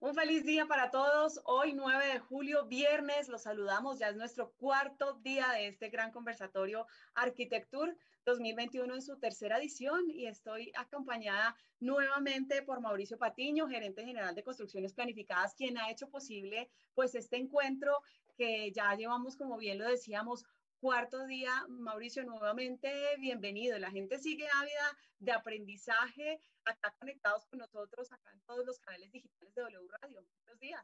Un feliz día para todos. Hoy 9 de julio, viernes, los saludamos. Ya es nuestro cuarto día de este gran conversatorio Arquitectur 2021 en su tercera edición y estoy acompañada nuevamente por Mauricio Patiño, gerente general de Construcciones Planificadas, quien ha hecho posible pues este encuentro que ya llevamos, como bien lo decíamos, cuarto día. Mauricio, nuevamente bienvenido. La gente sigue ávida de aprendizaje, acá conectados con nosotros, acá en todos los canales digitales de W Radio. Buenos días.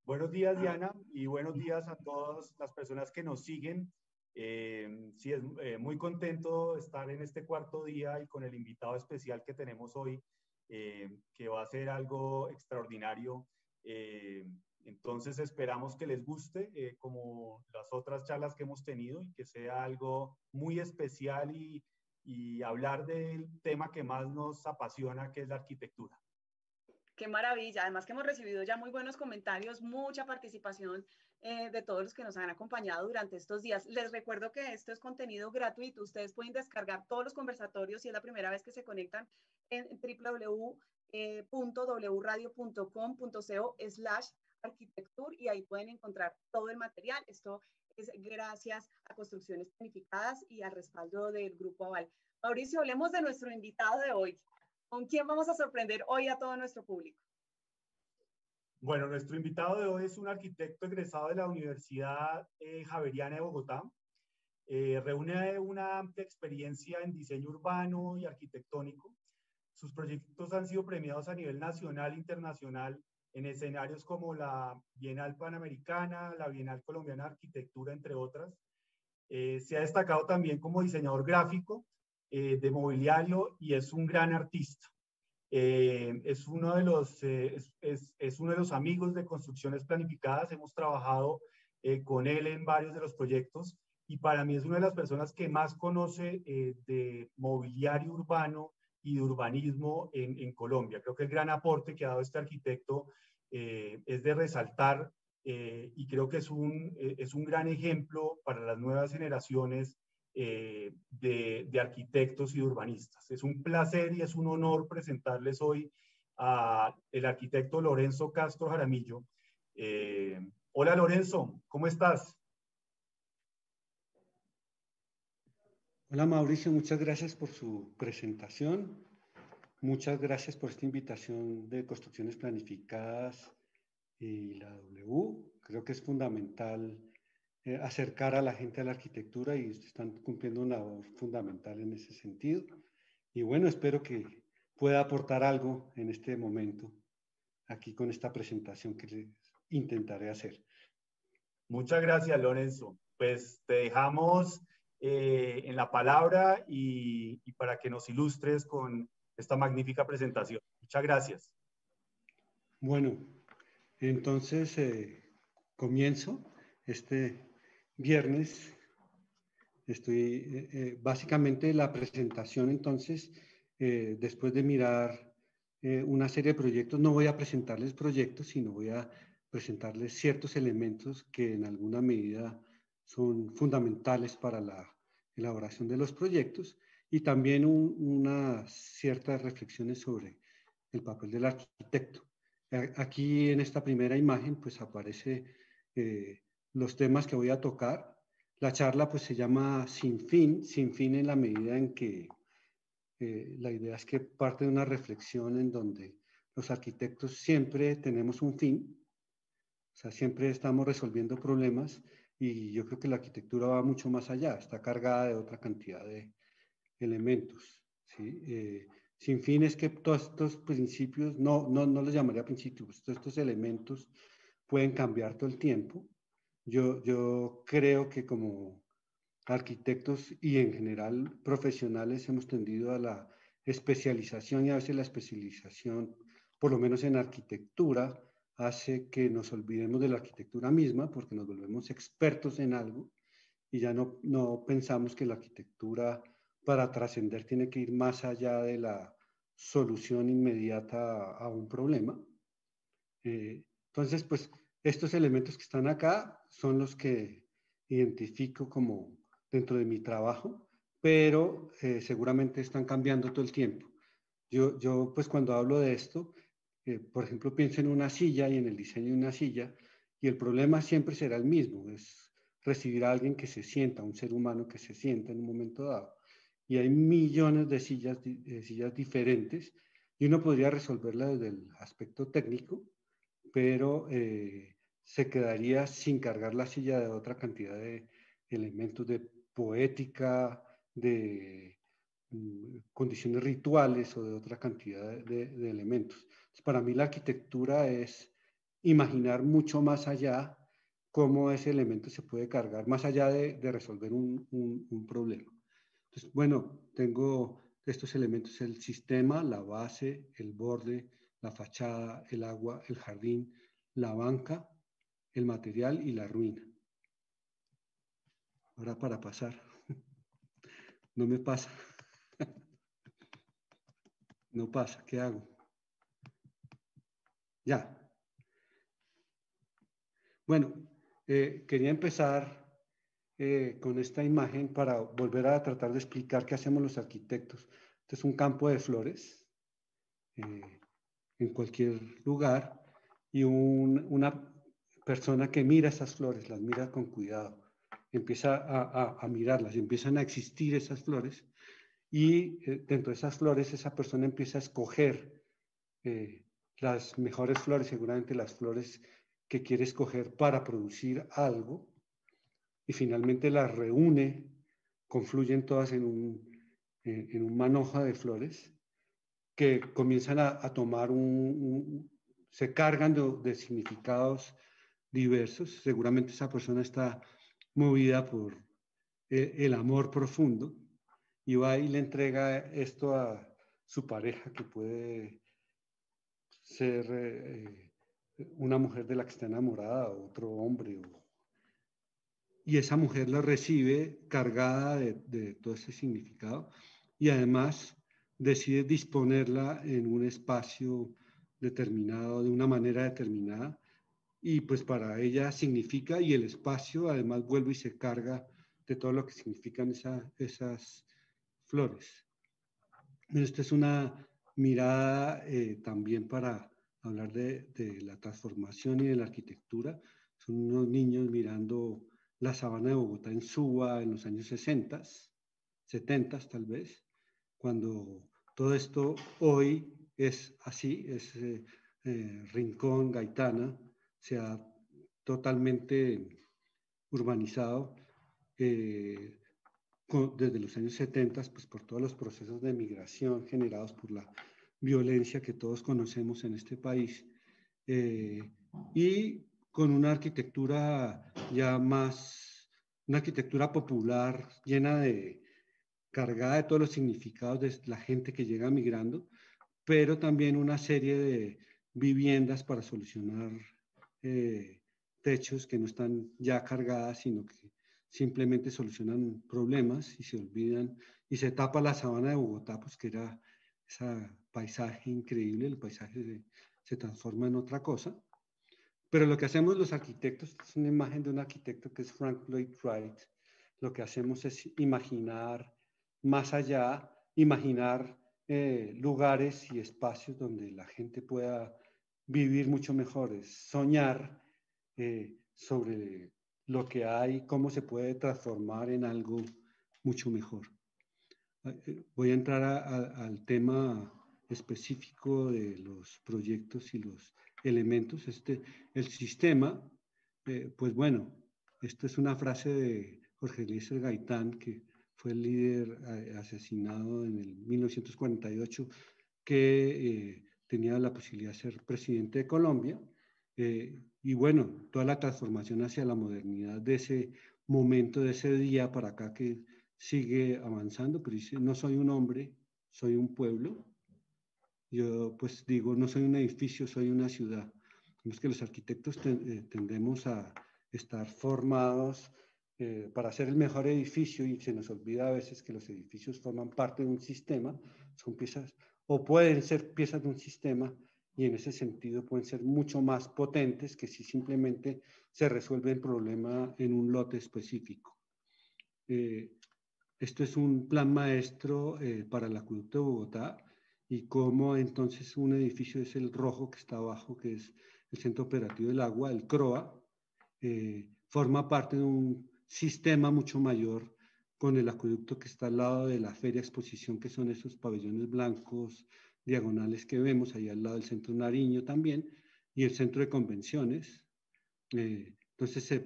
Buenos días, Diana, y buenos días a todas las personas que nos siguen. Sí, es muy contento estar en este cuarto día y con el invitado especial que tenemos hoy, que va a ser algo extraordinario. Entonces esperamos que les guste, como las otras charlas que hemos tenido, y que sea algo muy especial y hablar del tema que más nos apasiona, que es la arquitectura. Qué maravilla. Además que hemos recibido ya muy buenos comentarios, mucha participación de todos los que nos han acompañado durante estos días. Les recuerdo que esto es contenido gratuito. Ustedes pueden descargar todos los conversatorios si es la primera vez que se conectan en www.wradio.com.co/arquitectur y ahí pueden encontrar todo el material. Esto es gracias a Construcciones Planificadas y al respaldo del Grupo Aval. Mauricio, hablemos de nuestro invitado de hoy. ¿Con quién vamos a sorprender hoy a todo nuestro público? Bueno, nuestro invitado de hoy es un arquitecto egresado de la Universidad Javeriana de Bogotá. Reúne una amplia experiencia en diseño urbano y arquitectónico. Sus proyectos han sido premiados a nivel nacional e internacional en escenarios como la Bienal Panamericana, la Bienal Colombiana de Arquitectura, entre otras. Se ha destacado también como diseñador gráfico de mobiliario y es un gran artista. Es uno de los amigos de Construcciones Planificadas. Hemos trabajado con él en varios de los proyectos y para mí es una de las personas que más conoce de mobiliario urbano y de urbanismo en Colombia. Creo que el gran aporte que ha dado este arquitecto es de resaltar y creo que es un gran ejemplo para las nuevas generaciones de arquitectos y de urbanistas. Es un placer y es un honor presentarles hoy al arquitecto Lorenzo Castro Jaramillo. Hola Lorenzo, ¿cómo estás? Hola Mauricio, muchas gracias por su presentación. Muchas gracias por esta invitación de Construcciones Planificadas y la W. Creo que es fundamental acercar a la gente a la arquitectura y están cumpliendo una labor fundamental en ese sentido. Y bueno, espero que pueda aportar algo en este momento aquí con esta presentación que les intentaré hacer. Muchas gracias, Lorenzo. Pues te dejamos en la palabra y para que nos ilustres con esta magnífica presentación. Muchas gracias. Bueno, entonces comienzo este viernes. Básicamente la presentación, entonces, después de mirar una serie de proyectos, no voy a presentarles proyectos, sino voy a presentarles ciertos elementos que en alguna medida son fundamentales para la elaboración de los proyectos y también unas ciertas reflexiones sobre el papel del arquitecto. Aquí en esta primera imagen pues aparece los temas que voy a tocar. La charla pues se llama sin fin en la medida en que la idea es que parte de una reflexión en donde los arquitectos siempre tenemos un fin, o sea, siempre estamos resolviendo problemas y yo creo que la arquitectura va mucho más allá, está cargada de otra cantidad de elementos, ¿sí? Sin fin es que todos estos principios, no los llamaría principios, todos estos elementos pueden cambiar todo el tiempo. Yo creo que como arquitectos y en general profesionales hemos tendido a la especialización y a veces la especialización, por lo menos en arquitectura, hace que nos olvidemos de la arquitectura misma porque nos volvemos expertos en algo y ya no pensamos que la arquitectura para trascender tiene que ir más allá de la solución inmediata a un problema. Entonces, pues estos elementos que están acá son los que identifico como dentro de mi trabajo, pero seguramente están cambiando todo el tiempo. Yo pues cuando hablo de esto, Por ejemplo, pienso en una silla y en el diseño de una silla, y el problema siempre será el mismo, es recibir a alguien que se sienta, un ser humano que se sienta en un momento dado. Y hay millones de sillas diferentes, y uno podría resolverla desde el aspecto técnico, pero se quedaría sin cargar la silla de otra cantidad de elementos de poética, de condiciones rituales o de otra cantidad de elementos. Entonces, para mí la arquitectura es imaginar mucho más allá cómo ese elemento se puede cargar, más allá de resolver un problema. Entonces, bueno, tengo estos elementos: el sistema, la base, el borde, la fachada, el agua, el jardín, la banca, el material y la ruina. Ahora para pasar. No me pasa. No pasa. ¿Qué hago? Ya. Bueno, quería empezar con esta imagen para volver a tratar de explicar qué hacemos los arquitectos. Este es un campo de flores en cualquier lugar, y una persona que mira esas flores, las mira con cuidado, empieza a mirarlas, empiezan a existir esas flores, y dentro de esas flores esa persona empieza a escoger las mejores flores, seguramente las flores que quiere escoger para producir algo, y finalmente las reúne, confluyen todas en un manojo de flores que comienzan a tomar se cargan de significados diversos. Seguramente esa persona está movida por el amor profundo, y va y le entrega esto a su pareja, que puede ser una mujer de la que está enamorada, o otro hombre, y esa mujer lo recibe cargada de todo ese significado, y además decide disponerla en un espacio determinado, de una manera determinada, y pues para ella significa, y el espacio además vuelve y se carga de todo lo que significan esas flores. Esta es una mirada también para hablar de la transformación y de la arquitectura. Son unos niños mirando la sabana de Bogotá en Suba en los años 60, 70 tal vez, cuando todo esto hoy es así, es Rincón, Gaitana, se ha totalmente urbanizado desde los años 70, pues por todos los procesos de migración generados por la violencia que todos conocemos en este país, y con una arquitectura ya más, una arquitectura popular cargada de todos los significados de la gente que llega migrando, pero también una serie de viviendas para solucionar techos que no están ya cargadas, sino que simplemente solucionan problemas y se olvidan, y se tapa la sabana de Bogotá, pues que era ese paisaje increíble. El paisaje se transforma en otra cosa. Pero lo que hacemos los arquitectos, es una imagen de un arquitecto que es Frank Lloyd Wright. Lo que hacemos es imaginar más allá, imaginar lugares y espacios donde la gente pueda vivir mucho mejor, es soñar sobre lo que hay, cómo se puede transformar en algo mucho mejor. Voy a entrar al tema específico de los proyectos y los elementos. El sistema, pues bueno, esto es una frase de Jorge Eliezer Gaitán, que fue el líder asesinado en el 1948, que tenía la posibilidad de ser presidente de Colombia. Y bueno, toda la transformación hacia la modernidad de ese momento, de ese día para acá, que sigue avanzando, pero dice: no soy un hombre, soy un pueblo. Yo pues digo, no soy un edificio, soy una ciudad. Es que los arquitectos tendemos a estar formados para hacer el mejor edificio, y se nos olvida a veces que los edificios forman parte de un sistema, son piezas, o pueden ser piezas de un sistema, y en ese sentido pueden ser mucho más potentes que si simplemente se resuelve el problema en un lote específico. Esto es un plan maestro para el acueducto de Bogotá, y cómo entonces un edificio es el rojo que está abajo, que es el Centro Operativo del Agua, el CROA, forma parte de un sistema mucho mayor con el acueducto que está al lado de la Feria Exposición, que son esos pabellones blancos diagonales que vemos ahí al lado del Centro Nariño también, y el Centro de Convenciones. Entonces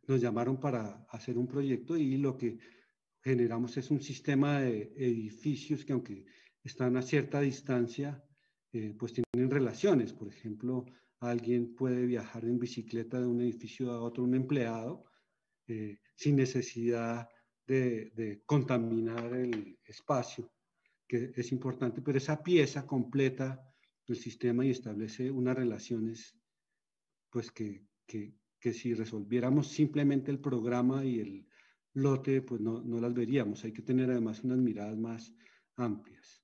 nos llamaron para hacer un proyecto y lo que generamos es un sistema de edificios que, aunque están a cierta distancia, pues tienen relaciones. Por ejemplo, alguien puede viajar en bicicleta de un edificio a otro, un empleado, sin necesidad de contaminar el espacio, que es importante, pero esa pieza completa el sistema y establece unas relaciones, pues que si resolviéramos simplemente el programa y el lote, pues no las veríamos. Hay que tener además unas miradas más amplias.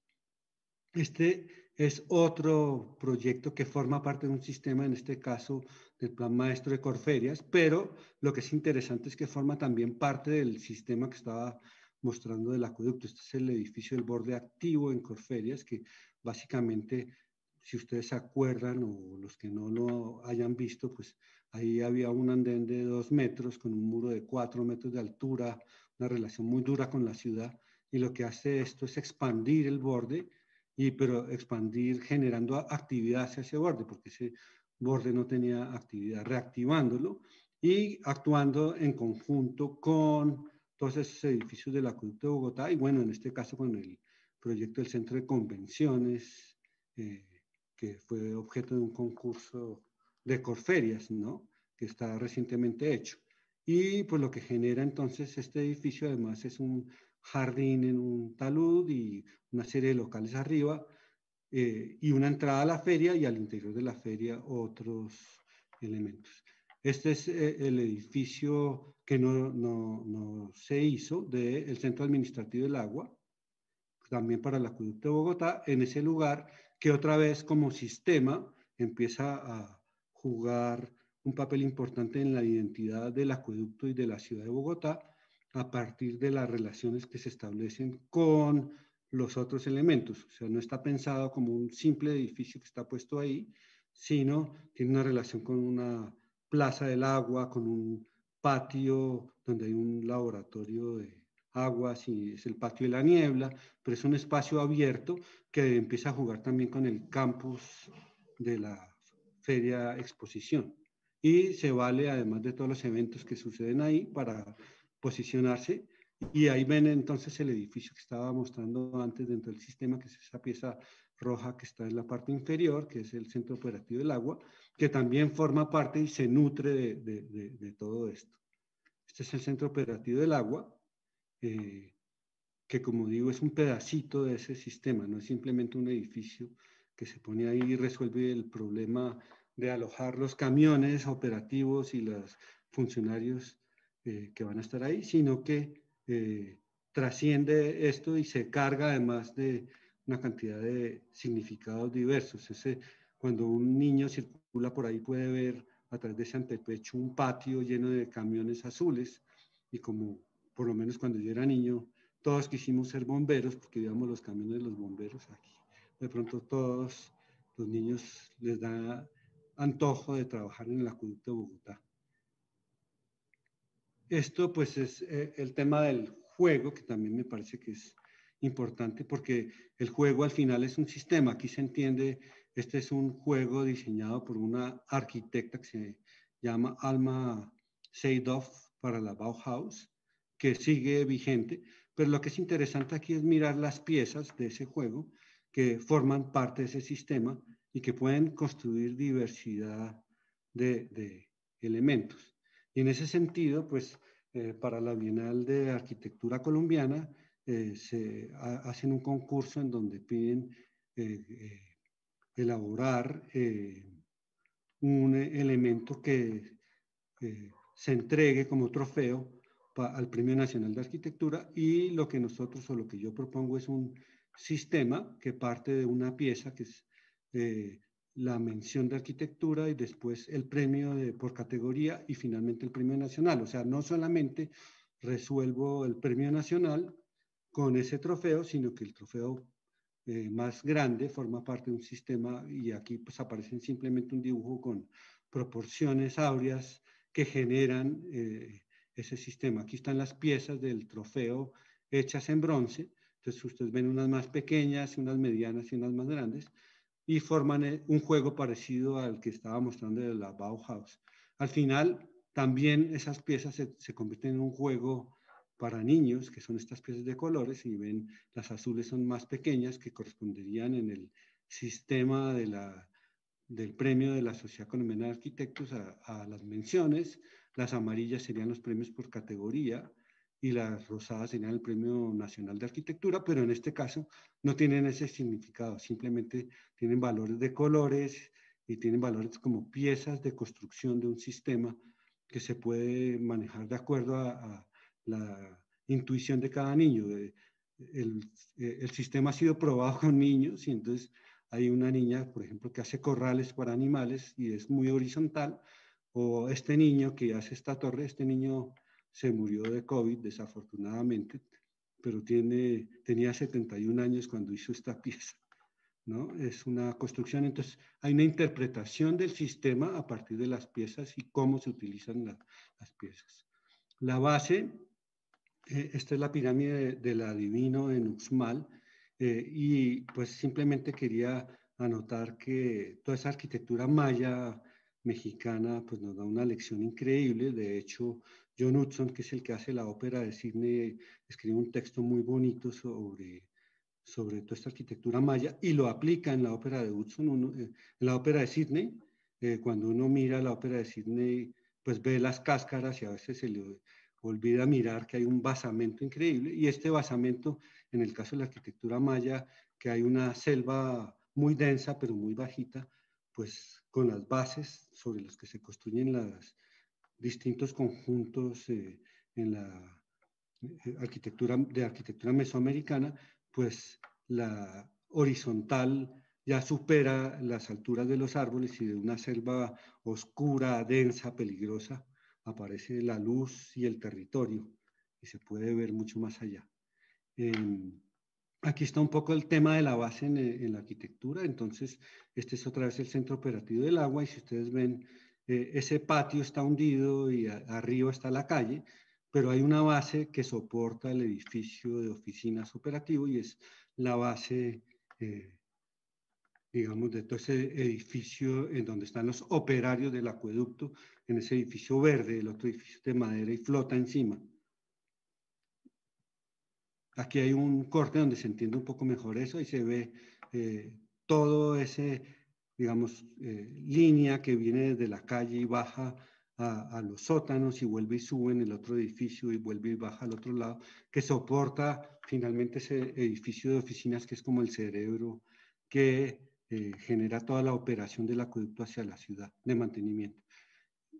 Este es otro proyecto que forma parte de un sistema, en este caso del Plan Maestro de Corferias, pero lo que es interesante es que forma también parte del sistema que estaba mostrando del acueducto. Este es el edificio del borde activo en Corferias, que básicamente, si ustedes se acuerdan o los que no lo hayan visto, pues ahí había un andén de 2 metros con un muro de 4 metros de altura, una relación muy dura con la ciudad, y lo que hace esto es expandir el borde, pero expandir generando actividad hacia ese borde, porque ese borde no tenía actividad, reactivándolo y actuando en conjunto con todos esos edificios del acueducto de Bogotá y bueno, en este caso con el proyecto del Centro de Convenciones, que fue objeto de un concurso de Corferias, ¿no? Que está recientemente hecho. Y pues lo que genera entonces este edificio además es un jardín en un talud y una serie de locales arriba, y una entrada a la feria y al interior de la feria otros elementos. Este es el edificio que no se hizo del Centro Administrativo del Agua, también para el Acueducto de Bogotá, en ese lugar que otra vez como sistema empieza a jugar un papel importante en la identidad del acueducto y de la ciudad de Bogotá a partir de las relaciones que se establecen con los otros elementos. O sea, no está pensado como un simple edificio que está puesto ahí, sino tiene una relación con una plaza del agua, con un patio donde hay un laboratorio de aguas y es el patio de la niebla, pero es un espacio abierto que empieza a jugar también con el campus de la feria exposición. Y se vale, además de todos los eventos que suceden ahí, para posicionarse. Y ahí ven entonces el edificio que estaba mostrando antes dentro del sistema, que es esa pieza roja que está en la parte inferior, que es el Centro Operativo del Agua, que también forma parte y se nutre de todo esto. Este es el Centro Operativo del Agua, que como digo es un pedacito de ese sistema, no es simplemente un edificio que se pone ahí y resuelve el problema de alojar los camiones operativos y los funcionarios que van a estar ahí, sino que trasciende esto y se carga además de una cantidad de significados diversos. Cuando un niño circula por ahí puede ver a través de ese antepecho un patio lleno de camiones azules y como por lo menos cuando yo era niño, todos quisimos ser bomberos porque veíamos los camiones de los bomberos aquí. De pronto todos los niños les da antojo de trabajar en el acueducto de Bogotá. Esto pues es el tema del juego, que también me parece que es importante porque el juego al final es un sistema. Aquí se entiende, este es un juego diseñado por una arquitecta que se llama Alma Seidhoff para la Bauhaus, que sigue vigente, pero lo que es interesante aquí es mirar las piezas de ese juego que forman parte de ese sistema y que pueden construir diversidad de elementos. Y en ese sentido, pues para la Bienal de Arquitectura Colombiana se hacen un concurso en donde piden elaborar un elemento que se entregue como trofeo al Premio Nacional de Arquitectura, y lo que nosotros o lo que yo propongo es un sistema que parte de una pieza que es la mención de arquitectura y después el premio por categoría y finalmente el premio nacional. O sea, no solamente resuelvo el premio nacional con ese trofeo, sino que el trofeo más grande, forma parte de un sistema, y aquí pues aparecen simplemente un dibujo con proporciones áureas que generan ese sistema. Aquí están las piezas del trofeo hechas en bronce. Entonces ustedes ven unas más pequeñas, unas medianas y unas más grandes, y forman un juego parecido al que estaba mostrando de la Bauhaus. Al final, también esas piezas se convierten en un juego para niños, que son estas piezas de colores, y ven, las azules son más pequeñas, que corresponderían en el sistema del premio de la Sociedad Colombiana de Arquitectos a las menciones. Las amarillas serían los premios por categoría y las rosadas serían el Premio Nacional de Arquitectura, pero en este caso no tienen ese significado, simplemente tienen valores de colores y tienen valores como piezas de construcción de un sistema que se puede manejar de acuerdo a la intuición de cada niño. El sistema ha sido probado con niños, y entonces hay una niña, por ejemplo, que hace corrales para animales y es muy horizontal, o este niño que hace esta torre. Este niño se murió de COVID, desafortunadamente, pero tenía 71 años cuando hizo esta pieza, ¿no? Es una construcción, entonces hay una interpretación del sistema a partir de las piezas y cómo se utilizan las piezas. La base, esta es la pirámide del adivino en Uxmal, y pues simplemente quería anotar que toda esa arquitectura maya mexicana pues nos da una lección increíble. De hecho, John Hudson, que es el que hace la ópera de Sydney, escribe un texto muy bonito sobre toda esta arquitectura maya y lo aplica en la ópera de Hudson, en la ópera de Sydney. Cuando uno mira la ópera de Sydney, pues ve las cáscaras y a veces se le olvida mirar que hay un basamento increíble, y este basamento, en el caso de la arquitectura maya, que hay una selva muy densa pero muy bajita, pues con las bases sobre las que se construyen los distintos conjuntos en la arquitectura mesoamericana, pues la horizontal ya supera las alturas de los árboles, y de una selva oscura, densa, peligrosa, aparece la luz y el territorio, y se puede ver mucho más allá. Aquí está un poco el tema de la base en la arquitectura. Entonces, este es otra vez el centro operativo del agua, y si ustedes ven, ese patio está hundido y arriba está la calle, pero hay una base que soporta el edificio de oficinas operativo, y es la base, digamos, de todo ese edificio en donde están los operarios del acueducto, en ese edificio verde. El otro edificio de madera y flota encima. Aquí hay un corte donde se entiende un poco mejor eso, y se ve todo ese, digamos, línea que viene desde la calle y baja a los sótanos y vuelve y sube en el otro edificio y vuelve y baja al otro lado, que soporta finalmente ese edificio de oficinas que es como el cerebro que genera toda la operación del acueducto hacia la ciudad de mantenimiento.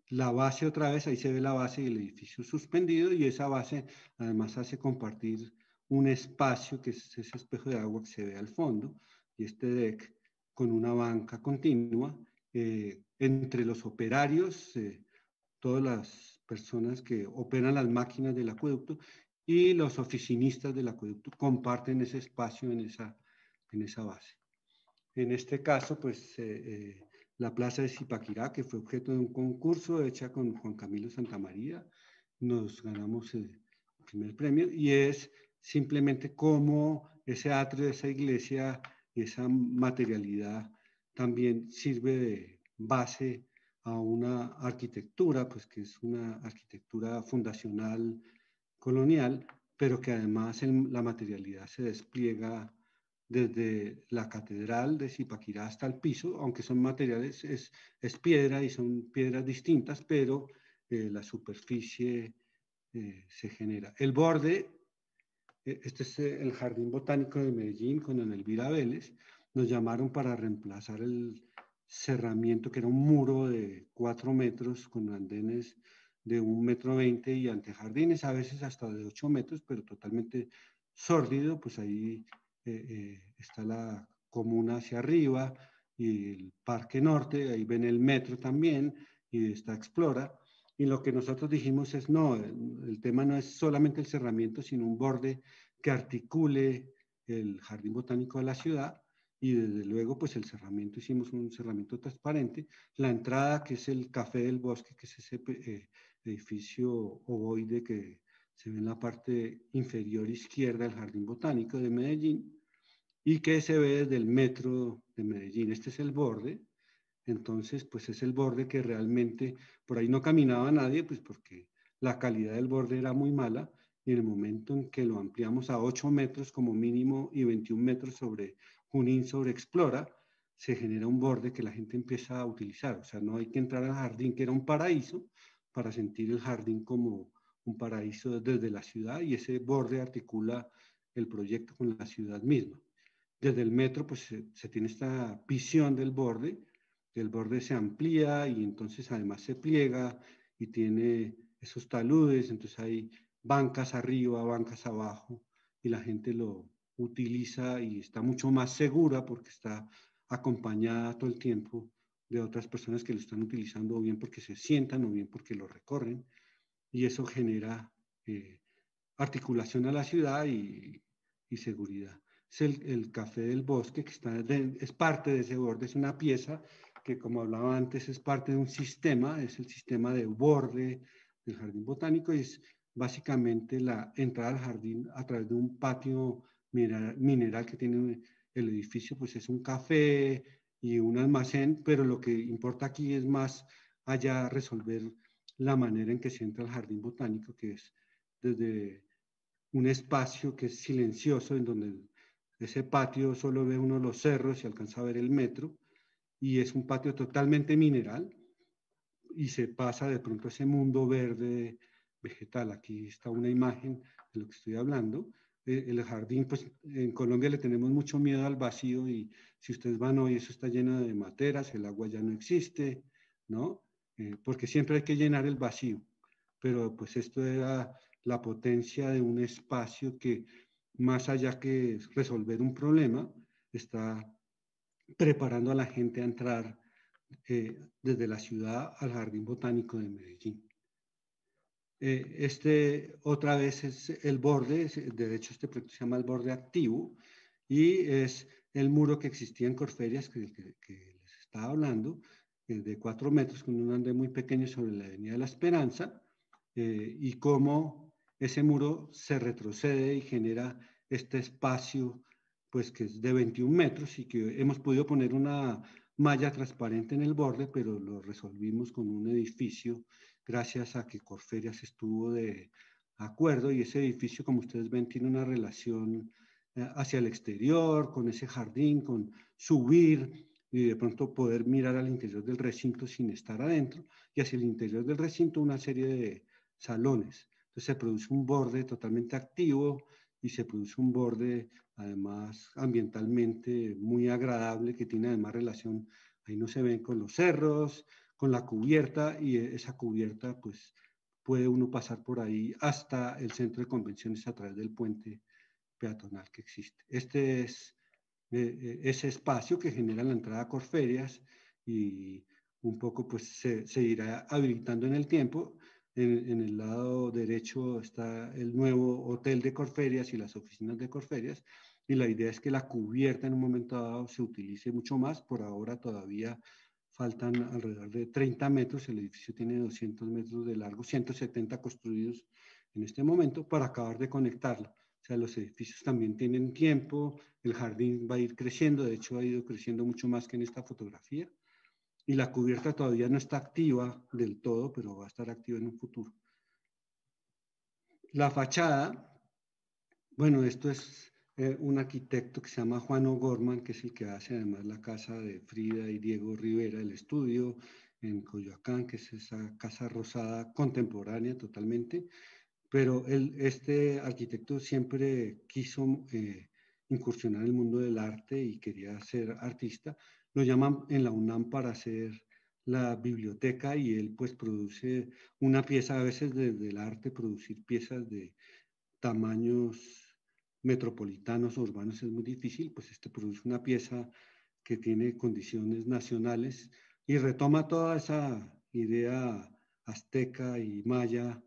La base, otra vez, ahí se ve la base y el edificio suspendido, y esa base además hace compartir un espacio que es ese espejo de agua que se ve al fondo, y este deck con una banca continua entre los operarios, todas las personas que operan las máquinas del acueducto, y los oficinistas del acueducto comparten ese espacio en esa base. En este caso, pues la plaza de Zipaquirá, que fue objeto de un concurso hecha con Juan Camilo Santamaría, nos ganamos el primer premio, y es simplemente cómo ese atrio de esa iglesia, esa materialidad, también sirve de base a una arquitectura, pues que es una arquitectura fundacional colonial, pero que además en la materialidad se despliega desde la catedral de Zipaquirá hasta el piso, aunque son materiales, es piedra y son piedras distintas, pero la superficie se genera. El borde, este es el Jardín Botánico de Medellín con Ana Elvira Vélez. Nos llamaron para reemplazar el cerramiento, que era un muro de 4 metros con andenes de 1,20 m y antejardines, a veces hasta de 8 metros, pero totalmente sórdido. Pues ahí está la comuna hacia arriba y el Parque Norte, ahí ven el metro también, y está Explora. Y lo que nosotros dijimos es, no, el tema no es solamente el cerramiento, sino un borde que articule el Jardín Botánico de la ciudad, y desde luego pues el cerramiento, hicimos un cerramiento transparente, la entrada que es el Café del Bosque, que es ese edificio ovoide que se ve en la parte inferior izquierda del Jardín Botánico de Medellín y que se ve desde el metro de Medellín. Este es el borde, entonces pues es el borde que realmente por ahí no caminaba nadie, pues porque la calidad del borde era muy mala, y en el momento en que lo ampliamos a 8 metros como mínimo y 21 metros sobre Junín, sobre Explora, se genera un borde que la gente empieza a utilizar. O sea, no hay que entrar al jardín, que era un paraíso, para sentir el jardín como un paraíso desde la ciudad, y ese borde articula el proyecto con la ciudad misma. Desde el metro, pues se tiene esta visión del borde. El borde se amplía y entonces además se pliega y tiene esos taludes, entonces hay bancas arriba, bancas abajo, y la gente lo utiliza y está mucho más segura porque está acompañada todo el tiempo de otras personas que lo están utilizando, o bien porque se sientan o bien porque lo recorren, y eso genera articulación a la ciudad y seguridad. Es el Café del Bosque, que es parte de ese borde, es una pieza que, como hablaba antes, es parte de un sistema, es el sistema de borde del Jardín Botánico, y es básicamente la entrada al jardín a través de un patio mineral que tiene el edificio, pues es un café y un almacén, pero lo que importa aquí es más allá resolver la manera en que se entra al Jardín Botánico, que es desde un espacio que es silencioso, en donde ese patio solo ve uno los cerros y alcanza a ver el metro, y es un patio totalmente mineral, y se pasa de pronto a ese mundo verde vegetal. Aquí está una imagen de lo que estoy hablando. El jardín, pues en Colombia le tenemos mucho miedo al vacío, y si ustedes van hoy, eso está lleno de materas, el agua ya no existe, ¿no? Porque siempre hay que llenar el vacío, pero pues esto era la potencia de un espacio que, más allá que resolver un problema, está preparando a la gente a entrar desde la ciudad al Jardín Botánico de Medellín. Este otra vez es el borde, de hecho este proyecto se llama el borde activo, y es el muro que existía en Corferias, que les estaba hablando, de 4 metros, con un andén muy pequeño sobre la Avenida de la Esperanza, y cómo ese muro se retrocede y genera este espacio, pues que es de 21 metros, y que hemos podido poner una malla transparente en el borde, pero lo resolvimos con un edificio gracias a que Corferias estuvo de acuerdo, y ese edificio, como ustedes ven, tiene una relación hacia el exterior, con ese jardín, con subir y de pronto poder mirar al interior del recinto sin estar adentro, y hacia el interior del recinto una serie de salones. Entonces se produce un borde totalmente activo, y se produce un borde además ambientalmente muy agradable, que tiene además relación, ahí no se ven, con los cerros, con la cubierta, y esa cubierta pues puede uno pasar por ahí hasta el centro de convenciones a través del puente peatonal que existe. Este es ese espacio que genera la entrada a Corferias, y un poco pues se irá habilitando en el tiempo. En el lado derecho está el nuevo hotel de Corferias y las oficinas de Corferias, y la idea es que la cubierta en un momento dado se utilice mucho más. Por ahora todavía faltan alrededor de 30 metros, el edificio tiene 200 metros de largo, 170 construidos en este momento, para acabar de conectarlo. O sea, los edificios también tienen tiempo, el jardín va a ir creciendo, de hecho ha ido creciendo mucho más que en esta fotografía, y la cubierta todavía no está activa del todo, pero va a estar activa en un futuro. La fachada, bueno, esto es un arquitecto que se llama Juan O'Gorman, que es el que hace además la casa de Frida y Diego Rivera, el estudio en Coyoacán, que es esa casa rosada contemporánea totalmente. Pero este arquitecto siempre quiso incursionar en el mundo del arte y quería ser artista. Lo llaman en la UNAM para hacer la biblioteca, y él pues produce una pieza, a veces desde el arte producir piezas de tamaños metropolitanos o urbanos es muy difícil, pues este produce una pieza que tiene condiciones nacionales y retoma toda esa idea azteca y maya,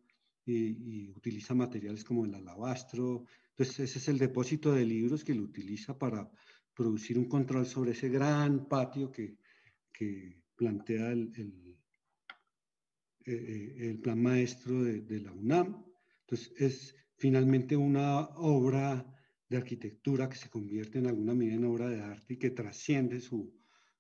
y utiliza materiales como el alabastro. Entonces, ese es el depósito de libros que lo utiliza para producir un control sobre ese gran patio que plantea el plan maestro de la UNAM. Entonces, es finalmente una obra de arquitectura que se convierte en alguna medida en obra de arte y que trasciende su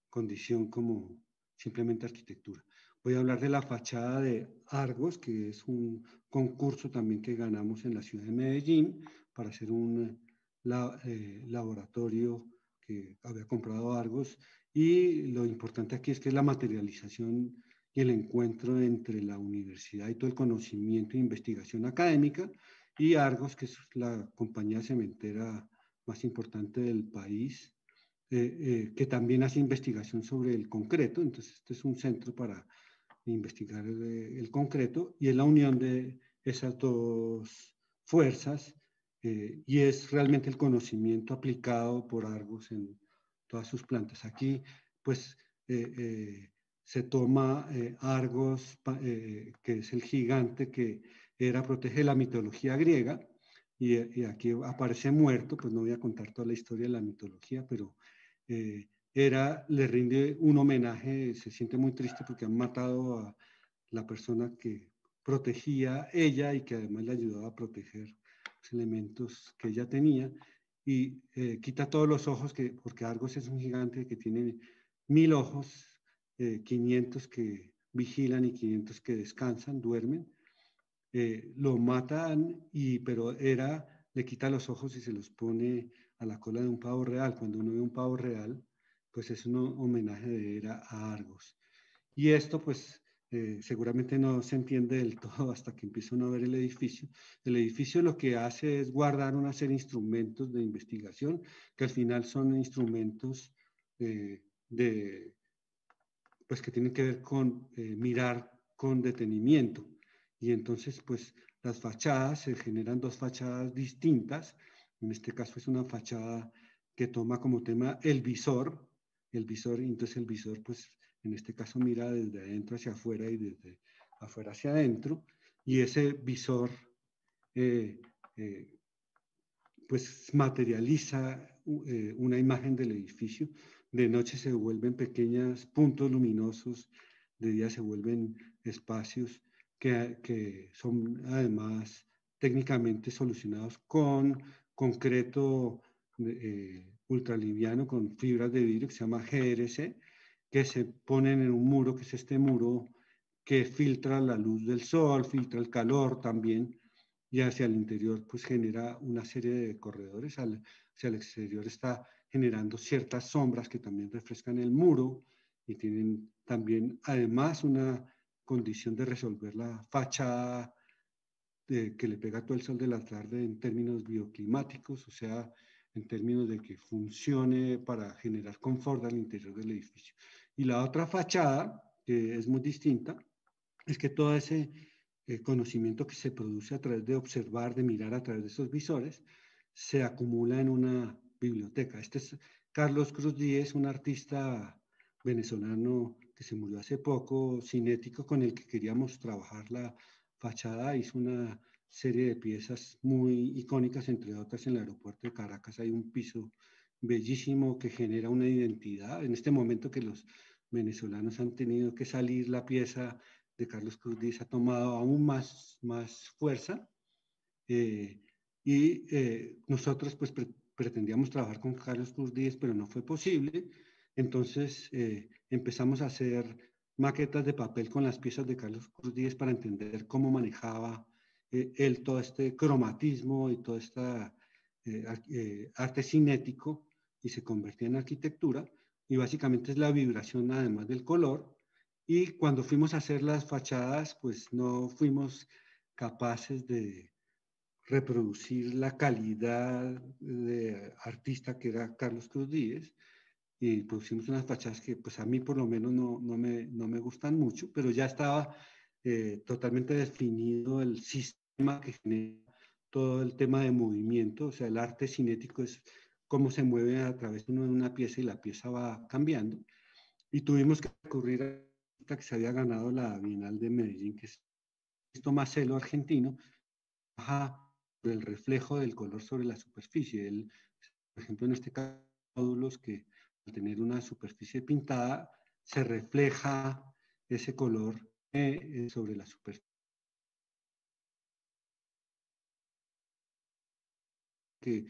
condición como simplemente arquitectura. Voy a hablar de la fachada de Argos, que es un concurso también que ganamos en la ciudad de Medellín para hacer un laboratorio que había comprado Argos. Y lo importante aquí es que es la materialización y el encuentro entre la universidad y todo el conocimiento e investigación académica y Argos, que es la compañía cementera más importante del país, que también hace investigación sobre el concreto. Entonces, este es un centro para investigar el concreto y es la unión de esas dos fuerzas y es realmente el conocimiento aplicado por Argos en todas sus plantas. Aquí, pues, se toma Argos, que es el gigante que protege la mitología griega, y aquí aparece muerto. Pues no voy a contar toda la historia de la mitología, pero le rinde un homenaje, se siente muy triste porque han matado a la persona que protegía ella y que además le ayudaba a proteger los elementos que ella tenía, y quita todos los ojos, porque Argos es un gigante que tiene 1000 ojos, 500 que vigilan y 500 que descansan, duermen. Lo matan, pero le quita los ojos y se los pone a la cola de un pavo real. Cuando uno ve un pavo real, pues es un homenaje de Hera a Argos. Y esto, pues, seguramente no se entiende del todo hasta que empieza uno a ver el edificio. El edificio lo que hace es guardar una serie de instrumentos de investigación, que al final son instrumentos pues, que tienen que ver con mirar con detenimiento. Y entonces, pues, las fachadas, se generan dos fachadas distintas. En este caso es una fachada que toma como tema el visor, entonces el visor, pues, en este caso mira desde adentro hacia afuera y desde afuera hacia adentro, y ese visor, pues, materializa una imagen del edificio. De noche se vuelven pequeños puntos luminosos, de día se vuelven espacios que son además técnicamente solucionados con concreto ultraliviano, con fibras de vidrio que se llama GRC, que se ponen en un muro, que es este muro que filtra la luz del sol, filtra el calor también, y hacia el interior pues genera una serie de corredores. Hacia el exterior está generando ciertas sombras que también refrescan el muro y tienen también además una condición de resolver la fachada que le pega todo el sol de la tarde en términos bioclimáticos, o sea, en términos de que funcione para generar confort al interior del edificio. Y la otra fachada, que es muy distinta, es que todo ese conocimiento que se produce a través de observar, de mirar a través de esos visores, se acumula en una biblioteca. Este es Carlos Cruz Díez, un artista venezolano que se murió hace poco, cinético, con el que queríamos trabajar la fachada. Hizo una serie de piezas muy icónicas, entre otras en el aeropuerto de Caracas hay un piso bellísimo que genera una identidad. En este momento que los venezolanos han tenido que salir, la pieza de Carlos Cruz Díez ha tomado aún más fuerza, nosotros pues pretendíamos trabajar con Carlos Cruz Díez, pero no fue posible. Entonces empezamos a hacer maquetas de papel con las piezas de Carlos Cruz Díez para entender cómo manejaba él todo este cromatismo y todo este arte cinético, y se convertía en arquitectura, y básicamente es la vibración además del color. Y cuando fuimos a hacer las fachadas, pues no fuimos capaces de reproducir la calidad de artista que era Carlos Cruz Díez, y producimos unas fachadas que pues a mí por lo menos no me gustan mucho, pero ya estaba totalmente definido el sistema que genera todo el tema de movimiento. O sea, el arte cinético es cómo se mueve a través de una pieza y la pieza va cambiando. Y tuvimos que recurrir a esta que se había ganado la Bienal de Medellín, que es Tomás Celo, argentino, el reflejo del color sobre la superficie. Por ejemplo, en este caso, módulos que al tener una superficie pintada, se refleja ese color sobre la superficie. Que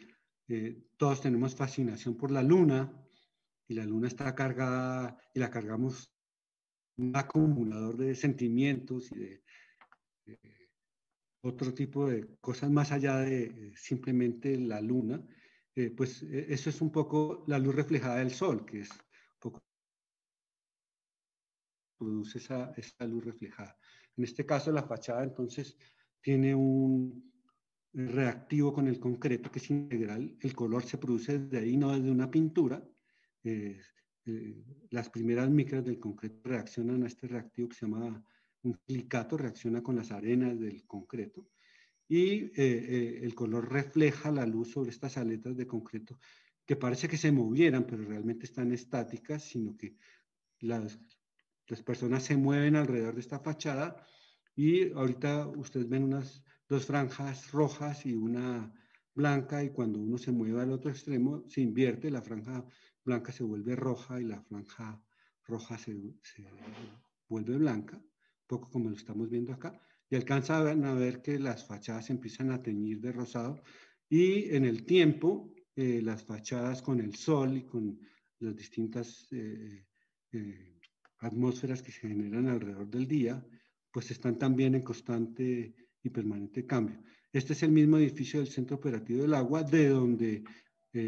todos tenemos fascinación por la luna, y la luna está cargada, y la cargamos un acumulador de sentimientos y de otro tipo de cosas más allá de simplemente la luna. Pues eso es un poco la luz reflejada del sol, que es un poco produce esa luz reflejada. En este caso, la fachada entonces tiene un reactivo con el concreto que es integral. El color se produce desde ahí, no desde una pintura. Las primeras micras del concreto reaccionan a este reactivo que se llama un silicato, reacciona con las arenas del concreto. Y el color refleja la luz sobre estas aletas de concreto que parece que se movieran, pero realmente están estáticas, sino que las personas se mueven alrededor de esta fachada, y ahorita ustedes ven unas dos franjas rojas y una blanca, y cuando uno se mueve al otro extremo se invierte, la franja blanca se vuelve roja y la franja roja se vuelve blanca, un poco como lo estamos viendo acá, y alcanzan a ver que las fachadas empiezan a teñir de rosado, y en el tiempo las fachadas con el sol y con las distintas atmósferas que se generan alrededor del día, pues están también en constante y permanente cambio. Este es el mismo edificio del Centro Operativo del Agua, de donde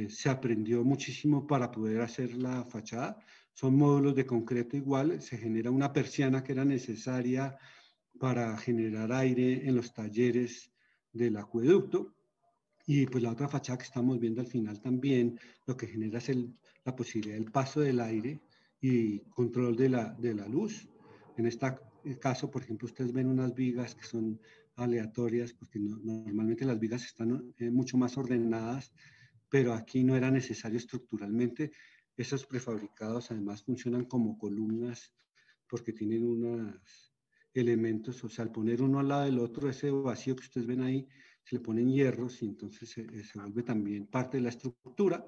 se aprendió muchísimo para poder hacer la fachada. Son módulos de concreto igual, se genera una persiana que era necesaria para generar aire en los talleres del acueducto, y pues la otra fachada que estamos viendo al final también lo que genera es la posibilidad del paso del aire y control de la luz. En este caso, por ejemplo, ustedes ven unas vigas que son aleatorias, porque normalmente las vigas están mucho más ordenadas, pero aquí no era necesario estructuralmente. Esos prefabricados además funcionan como columnas porque tienen unos elementos, o sea, al poner uno al lado del otro, ese vacío que ustedes ven ahí, se le ponen hierros y entonces se vuelve también parte de la estructura.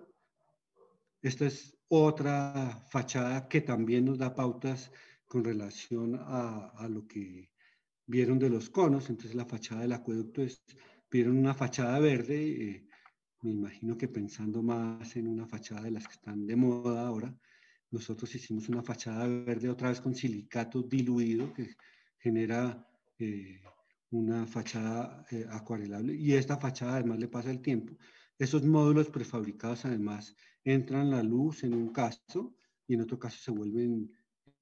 Esta es otra fachada que también nos da pautas con relación a lo que vieron de los conos. Entonces la fachada del acueducto vieron una fachada verde, me imagino que pensando más en una fachada de las que están de moda ahora. Nosotros hicimos una fachada verde otra vez con silicato diluido que genera una fachada acuarelable, y esta fachada además le pasa el tiempo. Esos módulos prefabricados además entran la luz en un caso, y en otro caso se vuelven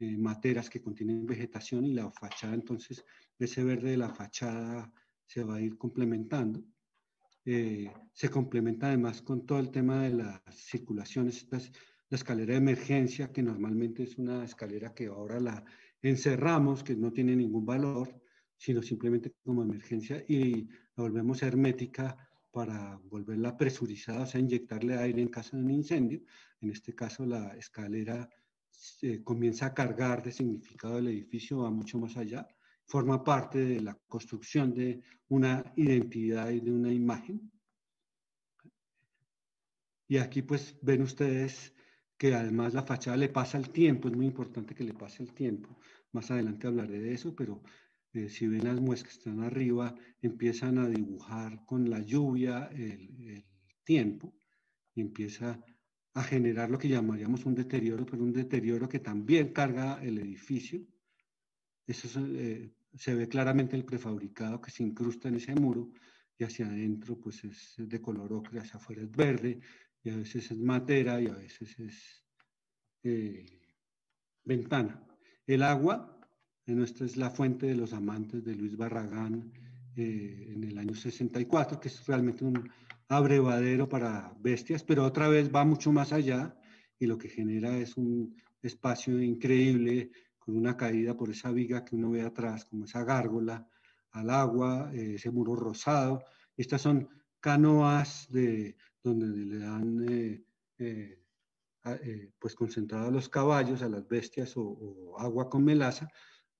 materas que contienen vegetación, y la fachada entonces, ese verde de la fachada se va a ir complementando. Se complementa además con todo el tema de las circulaciones. La escalera de emergencia, que normalmente es una escalera que ahora la encerramos, que no tiene ningún valor, sino simplemente como emergencia, y la volvemos hermética para volverla presurizada, o sea, inyectarle aire en caso de un incendio. En este caso, la escalera comienza a cargar de significado del edificio, va mucho más allá, forma parte de la construcción de una identidad y de una imagen. Y aquí pues ven ustedes que además la fachada le pasa el tiempo, es muy importante que le pase el tiempo. Más adelante hablaré de eso, pero si ven las muestras que están arriba, empiezan a dibujar con la lluvia el tiempo, y empieza a generar lo que llamaríamos un deterioro, pero un deterioro que también carga el edificio. Eso se ve claramente el prefabricado que se incrusta en ese muro, y hacia adentro pues es de color ocre, hacia afuera es verde, y a veces es matera y a veces es ventana. El agua, nuestra es La fuente de los amantes de Luis Barragán en el año 64, que es realmente un abrevadero para bestias, pero otra vez va mucho más allá, y lo que genera es un espacio increíble con una caída por esa viga que uno ve atrás, como esa gárgola al agua, ese muro rosado. Estas son canoas donde le dan pues concentrado a los caballos, a las bestias, o agua con melaza,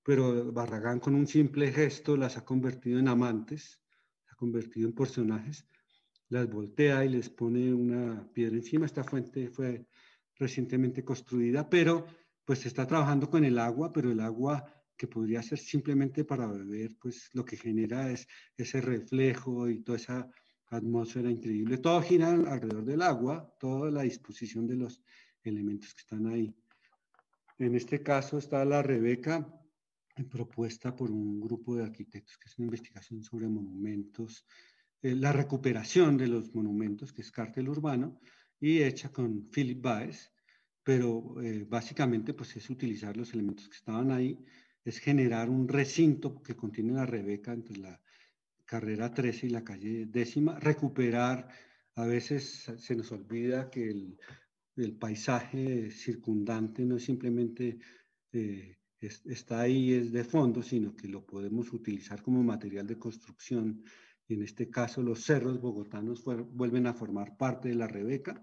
pero Barragán con un simple gesto las ha convertido en amantes, ha convertido en personajes, las voltea y les pone una piedra encima. Esta fuente fue recientemente construida, pero pues se está trabajando con el agua, pero el agua que podría ser simplemente para beber, pues lo que genera es ese reflejo y toda esa atmósfera increíble. Todo gira alrededor del agua, toda la disposición de los elementos que están ahí. En este caso está la Rebeca, propuesta por un grupo de arquitectos, que es una investigación sobre monumentos, la recuperación de los monumentos, que es Cártel Urbano, y hecha con Philip Baez, pero básicamente pues es utilizar los elementos que estaban ahí, es generar un recinto que contiene la Rebeca entre la carrera 13 y la calle 10ª, recuperar, a veces se nos olvida que el paisaje circundante no es simplemente está ahí, es de fondo, sino que lo podemos utilizar como material de construcción. Y en este caso, los cerros bogotanos vuelven a formar parte de la Rebeca.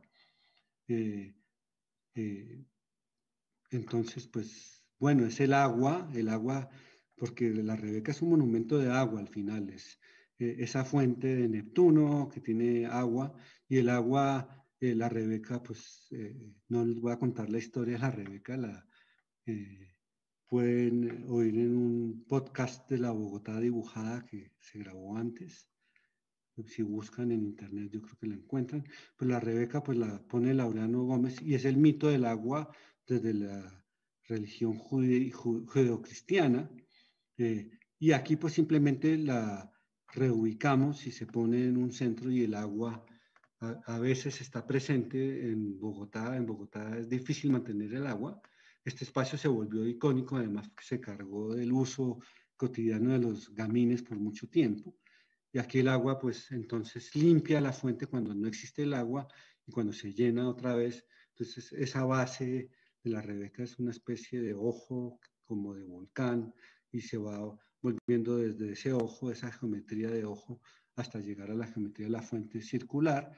Entonces, pues, bueno, es el agua, porque la Rebeca es un monumento de agua al final, es esa fuente de Neptuno que tiene agua, y el agua, la Rebeca, pues, no les voy a contar la historia de la Rebeca, pueden oír en un podcast de la Bogotá dibujada que se grabó antes. Si buscan en internet, yo creo que la encuentran. Pues la Rebeca, pues la pone Laureano Gómez, y es el mito del agua desde la religión judeocristiana. Y aquí, pues simplemente la reubicamos y se pone en un centro, y el agua a veces está presente en Bogotá. En Bogotá es difícil mantener el agua. Este espacio se volvió icónico, además, porque se cargó del uso cotidiano de los gamines por mucho tiempo. Y aquí el agua, pues entonces limpia la fuente cuando no existe el agua, y cuando se llena otra vez. Entonces esa base de la Rebeca es una especie de ojo como de volcán, y se va volviendo desde ese ojo, esa geometría de ojo, hasta llegar a la geometría de la fuente circular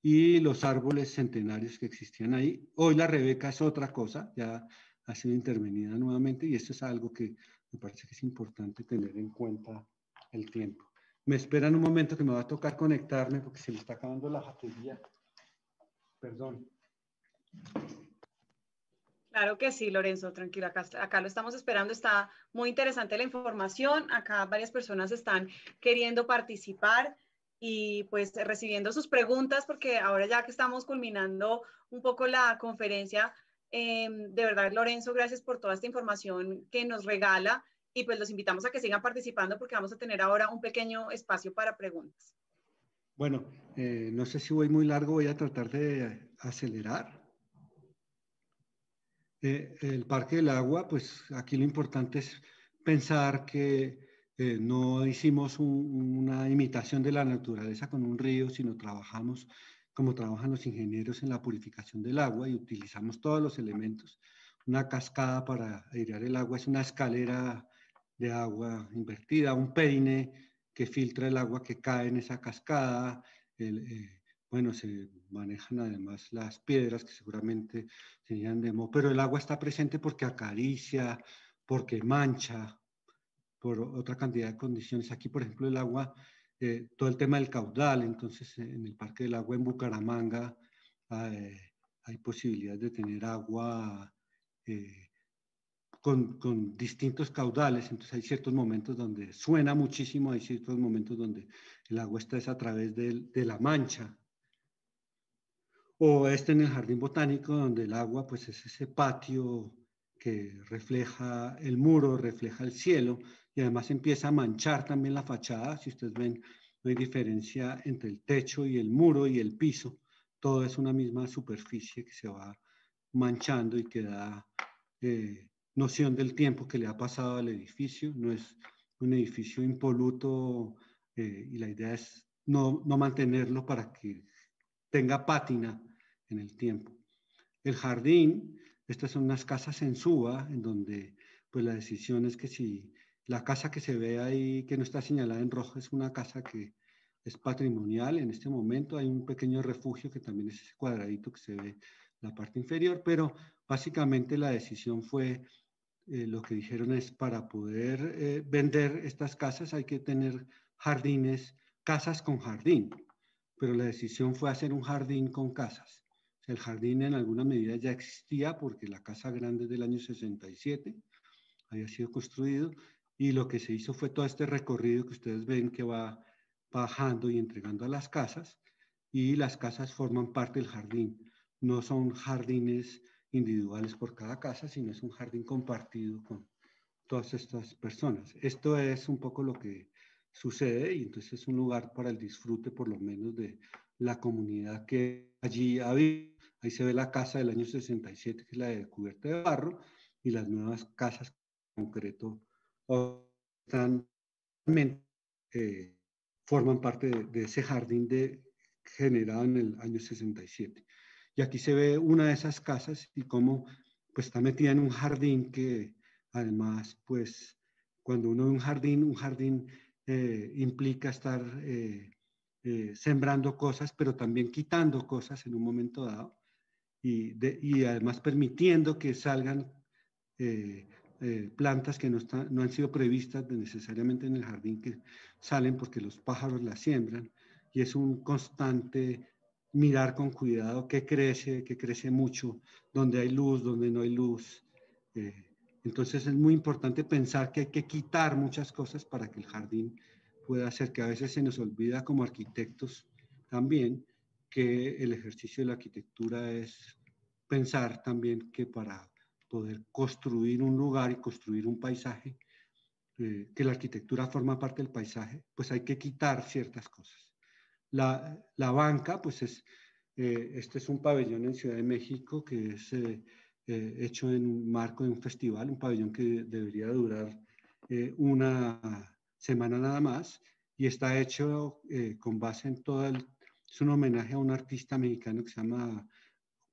y los árboles centenarios que existían ahí. Hoy la Rebeca es otra cosa, ya ha sido intervenida nuevamente, y esto es algo que me parece que es importante tener en cuenta el tiempo. Me esperan un momento que me va a tocar conectarme porque se me está acabando la batería. Perdón. Claro que sí, Lorenzo, tranquilo, acá lo estamos esperando, está muy interesante la información, acá varias personas están queriendo participar y pues recibiendo sus preguntas, porque ahora ya que estamos culminando un poco la conferencia, de verdad, Lorenzo, gracias por toda esta información que nos regala, y pues los invitamos a que sigan participando porque vamos a tener ahora un pequeño espacio para preguntas. Bueno, no sé si voy muy largo, voy a tratar de acelerar. El Parque del Agua, pues aquí lo importante es pensar que no hicimos una imitación de la naturaleza con un río, sino trabajamos como trabajan los ingenieros en la purificación del agua, y utilizamos todos los elementos. Una cascada para airear el agua es una escalera de agua invertida, un peine que filtra el agua que cae en esa cascada. Bueno, se manejan además las piedras que seguramente serían de moho, pero el agua está presente porque acaricia, porque mancha, por otra cantidad de condiciones. Aquí, por ejemplo, el agua, todo el tema del caudal. Entonces, en el Parque del Agua en Bucaramanga hay posibilidad de tener agua con distintos caudales. Entonces hay ciertos momentos donde suena muchísimo, hay ciertos momentos donde el agua está a través de la mancha. O en el Jardín Botánico, donde el agua pues es ese patio que refleja el muro, refleja el cielo, y además empieza a manchar también la fachada. Si ustedes ven, no hay diferencia entre el techo y el muro y el piso. Todo es una misma superficie que se va manchando y que da noción del tiempo que le ha pasado al edificio. No es un edificio impoluto, y la idea es no mantenerlo para que tenga pátina en el tiempo. El jardín, estas son unas casas en suba, en donde pues la decisión es que si la casa que se ve ahí, que no está señalada en rojo, es una casa que es patrimonial en este momento. Hay un pequeño refugio que también es ese cuadradito que se ve en la parte inferior, pero básicamente la decisión fue, lo que dijeron es, para poder vender estas casas hay que tener jardines casas con jardín, pero la decisión fue hacer un jardín con casas. O sea, el jardín en alguna medida ya existía porque la casa grande es del año 67, había sido construido, y lo que se hizo fue todo este recorrido que ustedes ven que va bajando y entregando a las casas, y las casas forman parte del jardín. No son jardines individuales por cada casa, sino es un jardín compartido con todas estas personas. Esto es un poco lo que sucede, y entonces es un lugar para el disfrute por lo menos de la comunidad que allí había. Ahí se ve la casa del año 67, que es la de cubierta de barro, y las nuevas casas en concreto están, forman parte de ese jardín generado en el año 67. Y aquí se ve una de esas casas y cómo pues, está metida en un jardín que además, pues, cuando uno ve un jardín implica estar sembrando cosas, pero también quitando cosas en un momento dado, y además permitiendo que salgan plantas que no han sido previstas necesariamente en el jardín, que salen porque los pájaros las siembran, y es un constante mirar con cuidado qué crece mucho, donde hay luz, donde no hay luz. Entonces es muy importante pensar que hay que quitar muchas cosas para que el jardín pueda ser, que a veces se nos olvida como arquitectos también, que el ejercicio de la arquitectura es pensar también que para poder construir un lugar y construir un paisaje, que la arquitectura forma parte del paisaje, pues hay que quitar ciertas cosas. La banca, pues este es un pabellón en Ciudad de México que es hecho en un marco de un festival, un pabellón que debería durar una semana nada más, y está hecho con base en es un homenaje a un artista mexicano que se llama,